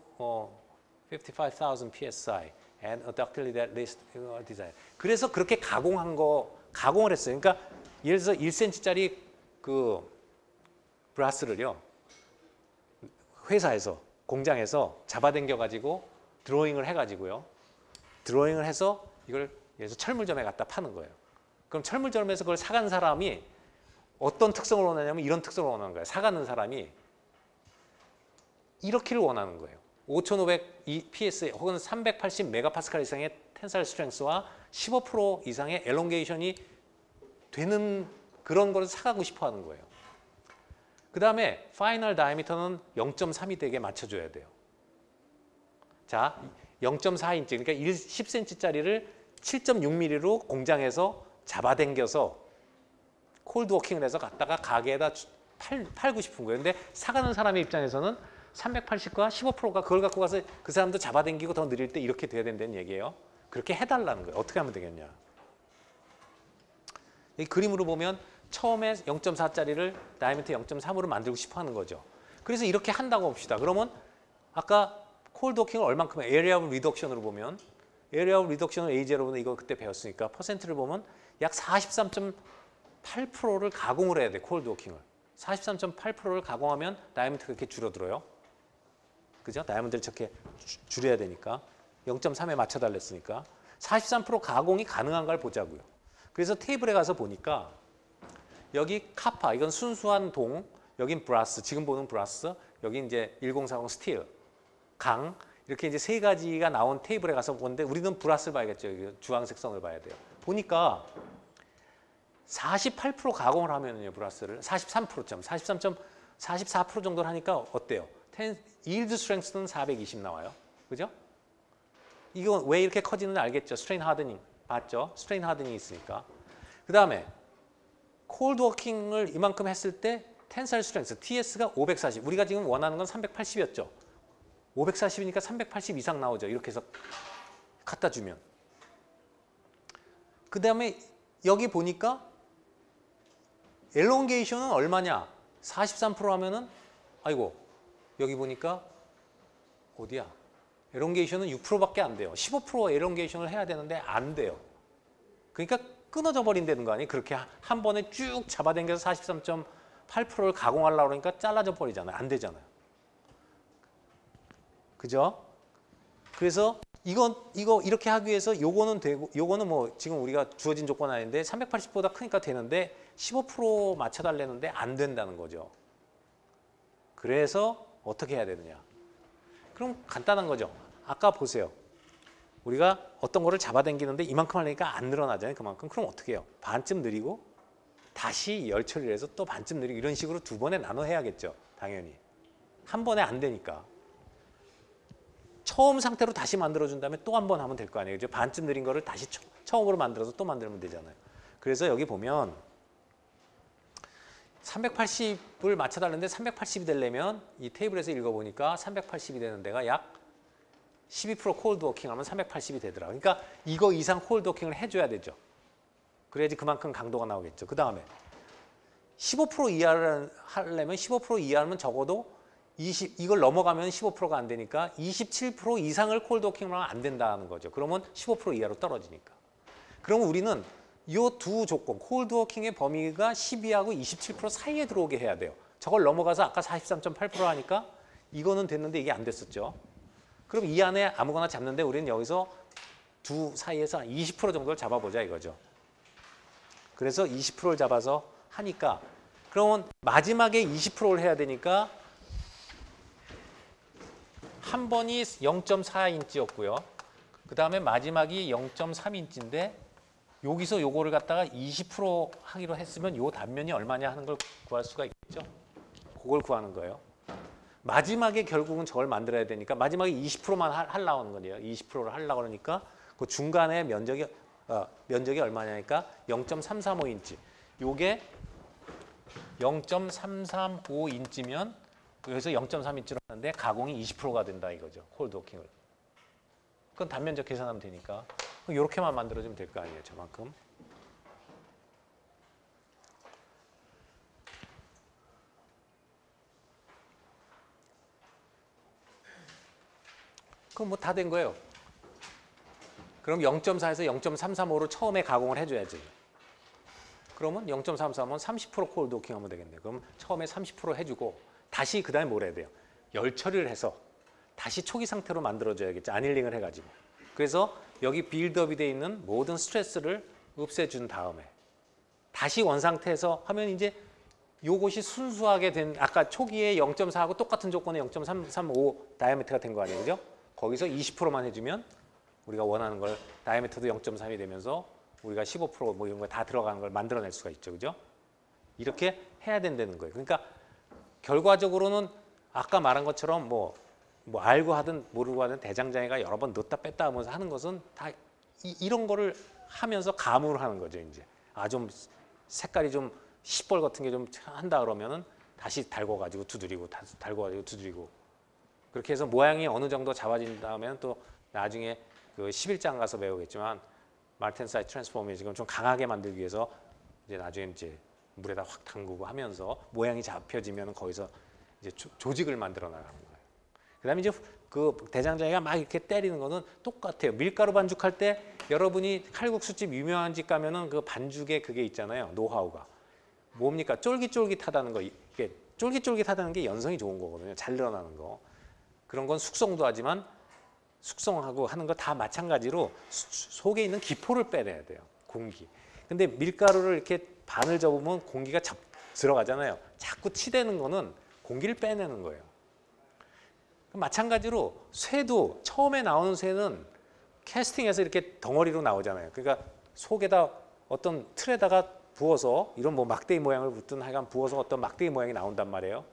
[SPEAKER 1] 55,000 psi and a ductility that least design. 그래서 그렇게 가공을 했어요. 그러니까 예를 들어서 1cm짜리 그 브라스를요. 회사에서 공장에서 잡아당겨 가지고 드로잉을 해 가지고요. 드로잉을 해서 이걸 예를 들어서 철물점에 갖다 파는 거예요. 그럼 철물점에서 그걸 사간 사람이 어떤 특성을 원하냐면 이런 특성을 원하는 거예요. 사가는 사람이 이렇게를 원하는 거예요. 5,500 psi 혹은 380 메가파스칼 이상의 텐사일 스트렝스와 15% 이상의 엘롱게이션이 되는 그런 걸 사가고 싶어 하는 거예요. 그 다음에 파이널 다이미터는 0.3이 되게 맞춰줘야 돼요. 자, 0.4인치 그러니까 10cm짜리를 7.6mm로 공장에서 잡아당겨서 콜드워킹을 해서 갖다가 가게에다 팔고 싶은 거예요. 근데 사가는 사람의 입장에서는 380과 15%가 그걸 갖고 가서 그 사람도 잡아당기고 더 느릴 때 이렇게 돼야 된다는 얘기예요. 그렇게 해달라는 거예요. 어떻게 하면 되겠냐. 이 그림으로 보면 처음에 0.4짜리를 다이미터 0.3으로 만들고 싶어 하는 거죠. 그래서 이렇게 한다고 봅시다. 그러면 아까 콜드워킹을 얼만큼 에리아 오브 리덕션으로 보면 에리아 오브 리덕션을 A0는 이거 그때 배웠으니까 퍼센트를 보면 약 43.8%를 가공을 해야 돼. 콜드워킹을. 43.8%를 가공하면 다이아미터가 이렇게 줄어들어요. 그죠? 다이아몬드를 저렇게 줄여야 되니까 0.3에 맞춰 달랬으니까 43% 가공이 가능한가를 보자고요. 그래서 테이블에 가서 보니까 여기 카파 이건 순수한 동, 여긴 브라스 지금 보는 브라스, 여기 이제 1040 스틸, 강 이렇게 이제 세 가지가 나온 테이블에 가서 보는데 우리는 브라스를 봐야겠죠. 주황색 선을 봐야 돼요. 보니까 48% 가공을 하면은요 브라스를 44% 정도를 하니까 어때요? yield strength는 420 나와요. 그죠? 이거 왜 이렇게 커지는지 알겠죠? 스트레인 하드닝 봤죠? 스트레인 하드닝이 있으니까. 그 다음에 콜드 워킹을 이만큼 했을 때 텐사일 스트렝스 TS가 540. 우리가 지금 원하는 건 380이었죠. 540이니까 380 이상 나오죠. 이렇게 해서 갖다 주면. 그 다음에 여기 보니까 엘롱게이션은 얼마냐? 43% 하면은 아이고 여기 보니까 어디야? 엘롱게이션은 6%밖에 안 돼요. 15% 엘롱게이션을 해야 되는데 안 돼요. 그러니까 끊어져 버린다는 거 아니에요? 그렇게 한 번에 쭉 잡아당겨서 43.8%를 가공하려고 그러니까 잘라져 버리잖아요. 안 되잖아요. 그죠? 그래서 이거 이렇게 하기 위해서 요거는 되고 요거는 뭐 지금 우리가 주어진 조건 아닌데 380보다 크니까 되는데 15% 맞춰달라는데 안 된다는 거죠. 그래서 어떻게 해야 되느냐? 그럼 간단한 거죠. 아까 보세요. 우리가 어떤 거를 잡아당기는데 이만큼 하려니까 안 늘어나잖아요. 그만큼. 그럼 어떻게 해요? 반쯤 느리고 다시 열 처리를 해서 또 반쯤 느리고 이런 식으로 두 번에 나눠 해야겠죠. 당연히. 한 번에 안 되니까. 처음 상태로 다시 만들어준 다음에 또 한 번 하면 될 거 아니에요. 그죠? 반쯤 느린 거를 다시 처음으로 만들어서 또 만들면 되잖아요. 그래서 여기 보면 380을 맞춰달라는데 380이 되려면 이 테이블에서 읽어보니까 380이 되는 데가 약 12% 콜드 워킹 하면 380이 되더라. 그러니까 이거 이상 콜드 워킹을 해줘야 되죠. 그래야지 그만큼 강도가 나오겠죠. 그 다음에 15% 이하를 하려면 15% 이하면 적어도 이걸 넘어가면 15%가 안 되니까 27% 이상을 콜드 워킹을 하면 안 된다는 거죠. 그러면 15% 이하로 떨어지니까. 그러면 우리는 이 두 조건, 콜드 워킹의 범위가 12하고 27% 사이에 들어오게 해야 돼요. 저걸 넘어가서 아까 43.8% 하니까 이거는 됐는데 이게 안 됐었죠. 그럼 이 안에 아무거나 잡는데 우리는 여기서 두 사이에서 20% 정도를 잡아보자 이거죠. 그래서 20%를 잡아서 하니까 그러면 마지막에 20%를 해야 되니까 한 번이 0.4인치였고요. 그 다음에 마지막이 0.3인치인데 여기서 요거를 갖다가 20% 하기로 했으면 요 단면이 얼마냐 하는 걸 구할 수가 있겠죠. 그걸 구하는 거예요. 마지막에 결국은 저걸 만들어야 되니까 마지막에 20%만 하려고 하는 거예요. 20%를 하려고 그러니까 그 중간에 면적이 얼마냐니까 0.335인치. 요게 0.335인치면 여기서 0.3인치로 하는데 가공이 20%가 된다 이거죠. 콜드 워킹을. 그건 단면적 계산하면 되니까. 이렇게만 만들어주면 될 거 아니에요. 저만큼. 그럼 뭐 다 된 거예요. 그럼 0.4에서 0.335로 처음에 가공을 해줘야지. 그러면 0.335면 30% 콜드 워킹 하면 되겠네요. 그럼 처음에 30% 해주고 다시 그 다음에 뭘 해야 돼요? 열 처리를 해서 다시 초기 상태로 만들어줘야겠죠. 아닐링을 해가지고. 그래서 여기 빌드업이 돼 있는 모든 스트레스를 없애준 다음에 다시 원상태에서 하면 이제 요것이 순수하게 된 아까 초기에 0.4하고 똑같은 조건의 0.335 다이아미터가 된 거 아니에요. 그죠? 거기서 20%만 해주면 우리가 원하는 걸 다이아미터도 0.3이 되면서 우리가 15%뭐 이런 거 다 들어가는 걸 만들어낼 수가 있죠. 그죠? 이렇게 해야 된다는 거예요. 그러니까 결과적으로는 아까 말한 것처럼 뭐 알고 하든 모르고 하든 대장장애가 여러 번 넣었다 뺐다 하면서 하는 것은 다 이런 거를 하면서 감으로 하는 거죠. 이제 좀 색깔이 좀 시뻘 같은 게 좀 한다 그러면은 다시 달궈가지고 두드리고 달궈가지고 두드리고 그렇게 해서 모양이 어느 정도 잡아진 다음에는 또 나중에 그 11장 가서 배우겠지만 말텐사이트 트랜스포머를 지금 좀 강하게 만들기 위해서 이제 나중에 이제 물에다 확 담그고 하면서 모양이 잡혀지면 거기서 이제 조직을 만들어 나가는 거예요. 그다음에 이제 그 대장장이가 막 이렇게 때리는 거는 똑같아요. 밀가루 반죽할 때 여러분이 칼국수집 유명한 집 가면은 그 반죽에 그게 있잖아요. 노하우가 뭡니까? 쫄깃쫄깃하다는 거. 이게 쫄깃쫄깃하다는 게 연성이 좋은 거거든요. 잘 늘어나는 거. 그런 건 숙성도 하지만 숙성하고 하는 거 다 마찬가지로 속에 있는 기포를 빼내야 돼요. 공기. 근데 밀가루를 이렇게 반을 접으면 공기가 들어가잖아요. 자꾸 치대는 거는 공기를 빼내는 거예요. 마찬가지로 쇠도 처음에 나오는 쇠는 캐스팅해서 이렇게 덩어리로 나오잖아요. 그러니까 속에다 어떤 틀에다가 부어서 이런 뭐 막대기 모양을 붙든 하여간 부어서 어떤 막대기 모양이 나온단 말이에요.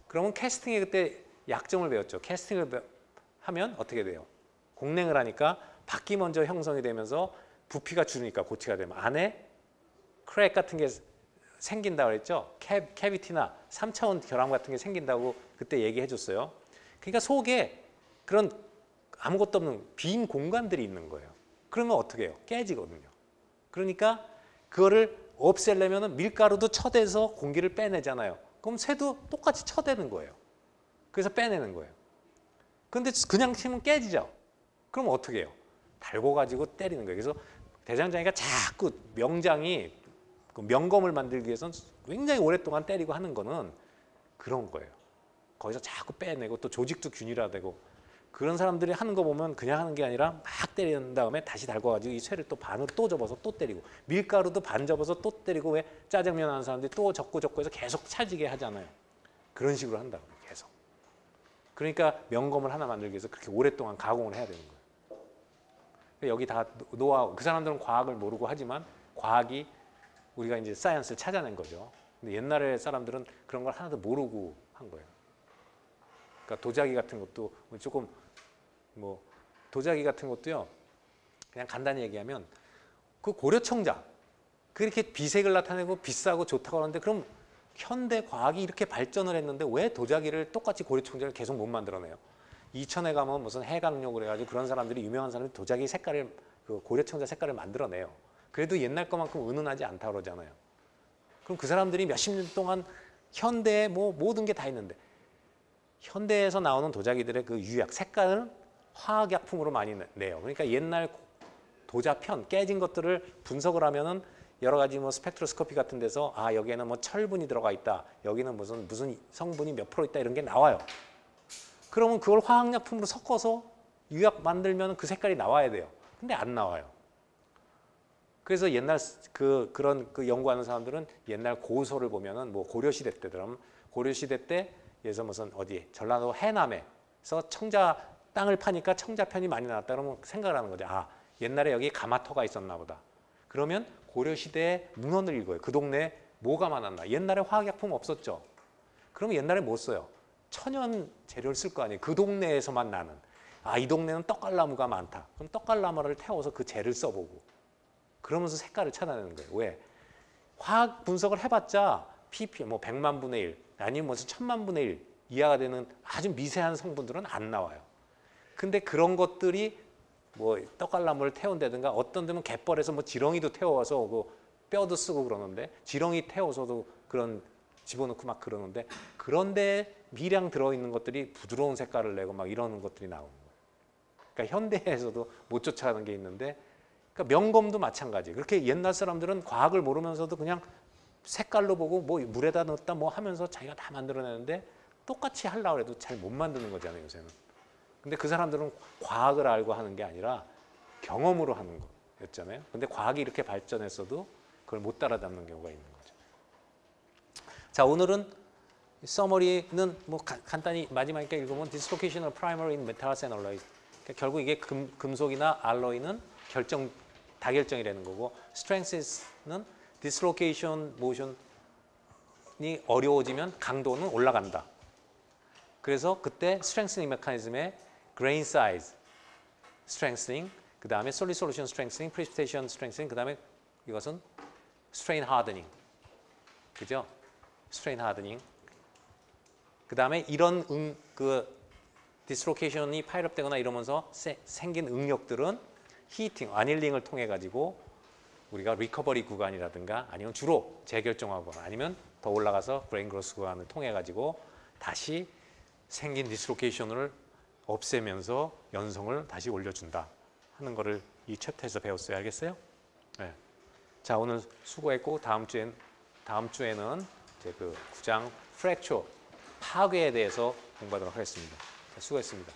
[SPEAKER 1] 그러면 캐스팅에 그때 약점을 배웠죠. 캐스팅을 하면 어떻게 돼요? 공냉을 하니까 바퀴 먼저 형성이 되면서 부피가 줄으니까 고치가 되면 안에 크랙 같은 게 생긴다고 그랬죠. 캐비티나 3차원 결함 같은 게 생긴다고 그때 얘기해 줬어요. 그러니까 속에 그런 아무것도 없는 빈 공간들이 있는 거예요. 그러면 어떻게 해요? 깨지거든요. 그러니까 그거를 없애려면 밀가루도 쳐대서 공기를 빼내잖아요. 그럼 쇠도 똑같이 쳐대는 거예요. 그래서 빼내는 거예요. 그런데 그냥 치면 깨지죠. 그럼 어떻게 해요? 달궈가지고 때리는 거예요. 그래서 대장장이가 자꾸 명장이 그 명검을 만들기 위해서는 굉장히 오랫동안 때리고 하는 거는 그런 거예요. 거기서 자꾸 빼내고 또 조직도 균일화되고 그런 사람들이 하는 거 보면 그냥 하는 게 아니라 막 때린 다음에 다시 달궈가지고 이 쇠를 또 반으로 또 접어서 또 때리고 밀가루도 반 접어서 또 때리고 왜 짜장면 하는 사람들이 또 접고 해서 계속 찰지게 하잖아요. 그런 식으로 한다고 계속. 그러니까 명검을 하나 만들기 위해서 그렇게 오랫동안 가공을 해야 되는 거예요. 여기 다 노하우. 그 사람들은 과학을 모르고 하지만 과학이 우리가 이제 사이언스를 찾아낸 거죠. 근데 옛날에 사람들은 그런 걸 하나도 모르고 한 거예요. 그러니까 도자기 같은 것도 조금 뭐 도자기 같은 것도요. 그냥 간단히 얘기하면 그 고려청자 그렇게 비색을 나타내고 비싸고 좋다고 하는데 그럼 현대 과학이 이렇게 발전을 했는데 왜 도자기를 똑같이 고려청자를 계속 못 만들어내요? 이천에 가면 무슨 해강용 그래가지고 그런 사람들이 유명한 사람들이 도자기 색깔을 그 고려청자 색깔을 만들어내요. 그래도 옛날 것만큼 은은하지 않다 그러잖아요. 그럼 그 사람들이 몇십 년 동안 현대에 뭐 모든 게 다 있는데 현대에서 나오는 도자기들의 그 유약 색깔은 화학약품으로 많이 내요. 그러니까 옛날 도자편 깨진 것들을 분석을 하면은 여러 가지 뭐 스펙트로스코피 같은 데서 아 여기에는 뭐 철분이 들어가 있다. 여기는 무슨 성분이 몇 프로 있다 이런 게 나와요. 그러면 그걸 화학약품으로 섞어서 유약 만들면 그 색깔이 나와야 돼요. 근데 안 나와요. 그래서 옛날 그런 연구하는 사람들은 옛날 고서를 보면은 뭐 고려시대 때처럼 고려시대 때 예서 무슨 어디 전라도 해남에서 청자 땅을 파니까 청자편이 많이 나왔다 그러면 생각을 하는 거죠. 아 옛날에 여기 가마터가 있었나 보다. 그러면 고려시대에 문헌을 읽어요. 그 동네에 뭐가 많았나. 옛날에 화학약품 없었죠. 그러면 옛날에 뭐 써요? 천연 재료를 쓸 거 아니에요. 그 동네에서만 나는. 아 이 동네는 떡갈나무가 많다. 그럼 떡갈나무를 태워서 그 재를 써보고 그러면서 색깔을 찾아내는 거예요. 왜? 화학 분석을 해봤자 ppm 뭐 100만 분의 1 아니면 무슨 1000만 분의 1 이하가 되는 아주 미세한 성분들은 안 나와요. 근데 그런 것들이 뭐 떡갈나무를 태운다든가 어떤 데는 갯벌에서 뭐 지렁이도 태워서 그 뼈도 쓰고 그러는데 지렁이 태워서도 그런 집어넣고 막 그러는데 그런데 미량 들어있는 것들이 부드러운 색깔을 내고 막 이러는 것들이 나오는 거예요. 그러니까 현대에서도 못 쫓아가는 게 있는데 그러니까 명검도 마찬가지. 그렇게 옛날 사람들은 과학을 모르면서도 그냥 색깔로 보고 뭐 물에다 넣었다 뭐 하면서 자기가 다 만들어내는데 똑같이 하려고 해도 잘 못 만드는 거잖아요, 요새는. 근데 그 사람들은 과학을 알고 하는 게 아니라 경험으로 하는 거였잖아요. 근데 과학이 이렇게 발전했어도 그걸 못 따라잡는 경우가 있는 거죠. 자, 오늘은 서머리는 뭐 간단히 마지막에 읽으면 dislocation of primary in metals and alloys. 그러니까 결국 이게 금속이나 알로이는 다결정이라는 거고 strengths는 dislocation motion이 어려워지면 강도는 올라간다. 그래서 그때 strengthening mechanism의 grain size strengthening, 그 다음에 solid solution strengthening, precipitation strengthening, 그 다음에 이것은 strain hardening, 그죠? strain hardening. 그 다음에 이런 dislocation이 파일업되거나 이러면서 생긴 응력들은 히팅, 아닐링을 통해 가지고 우리가 리커버리 구간이라든가 아니면 주로 재결정하거나 아니면 더 올라가서 그레인 그로스 구간을 통해 가지고 다시 생긴 디스로케이션을 없애면서 연성을 다시 올려준다 하는 거를 이 챕터에서 배웠어요. 알겠어요? 네. 자, 오늘 수고했고 다음 주에는 이제 그 9장 프랙처 파괴에 대해서 공부하도록 하겠습니다. 자, 수고했습니다.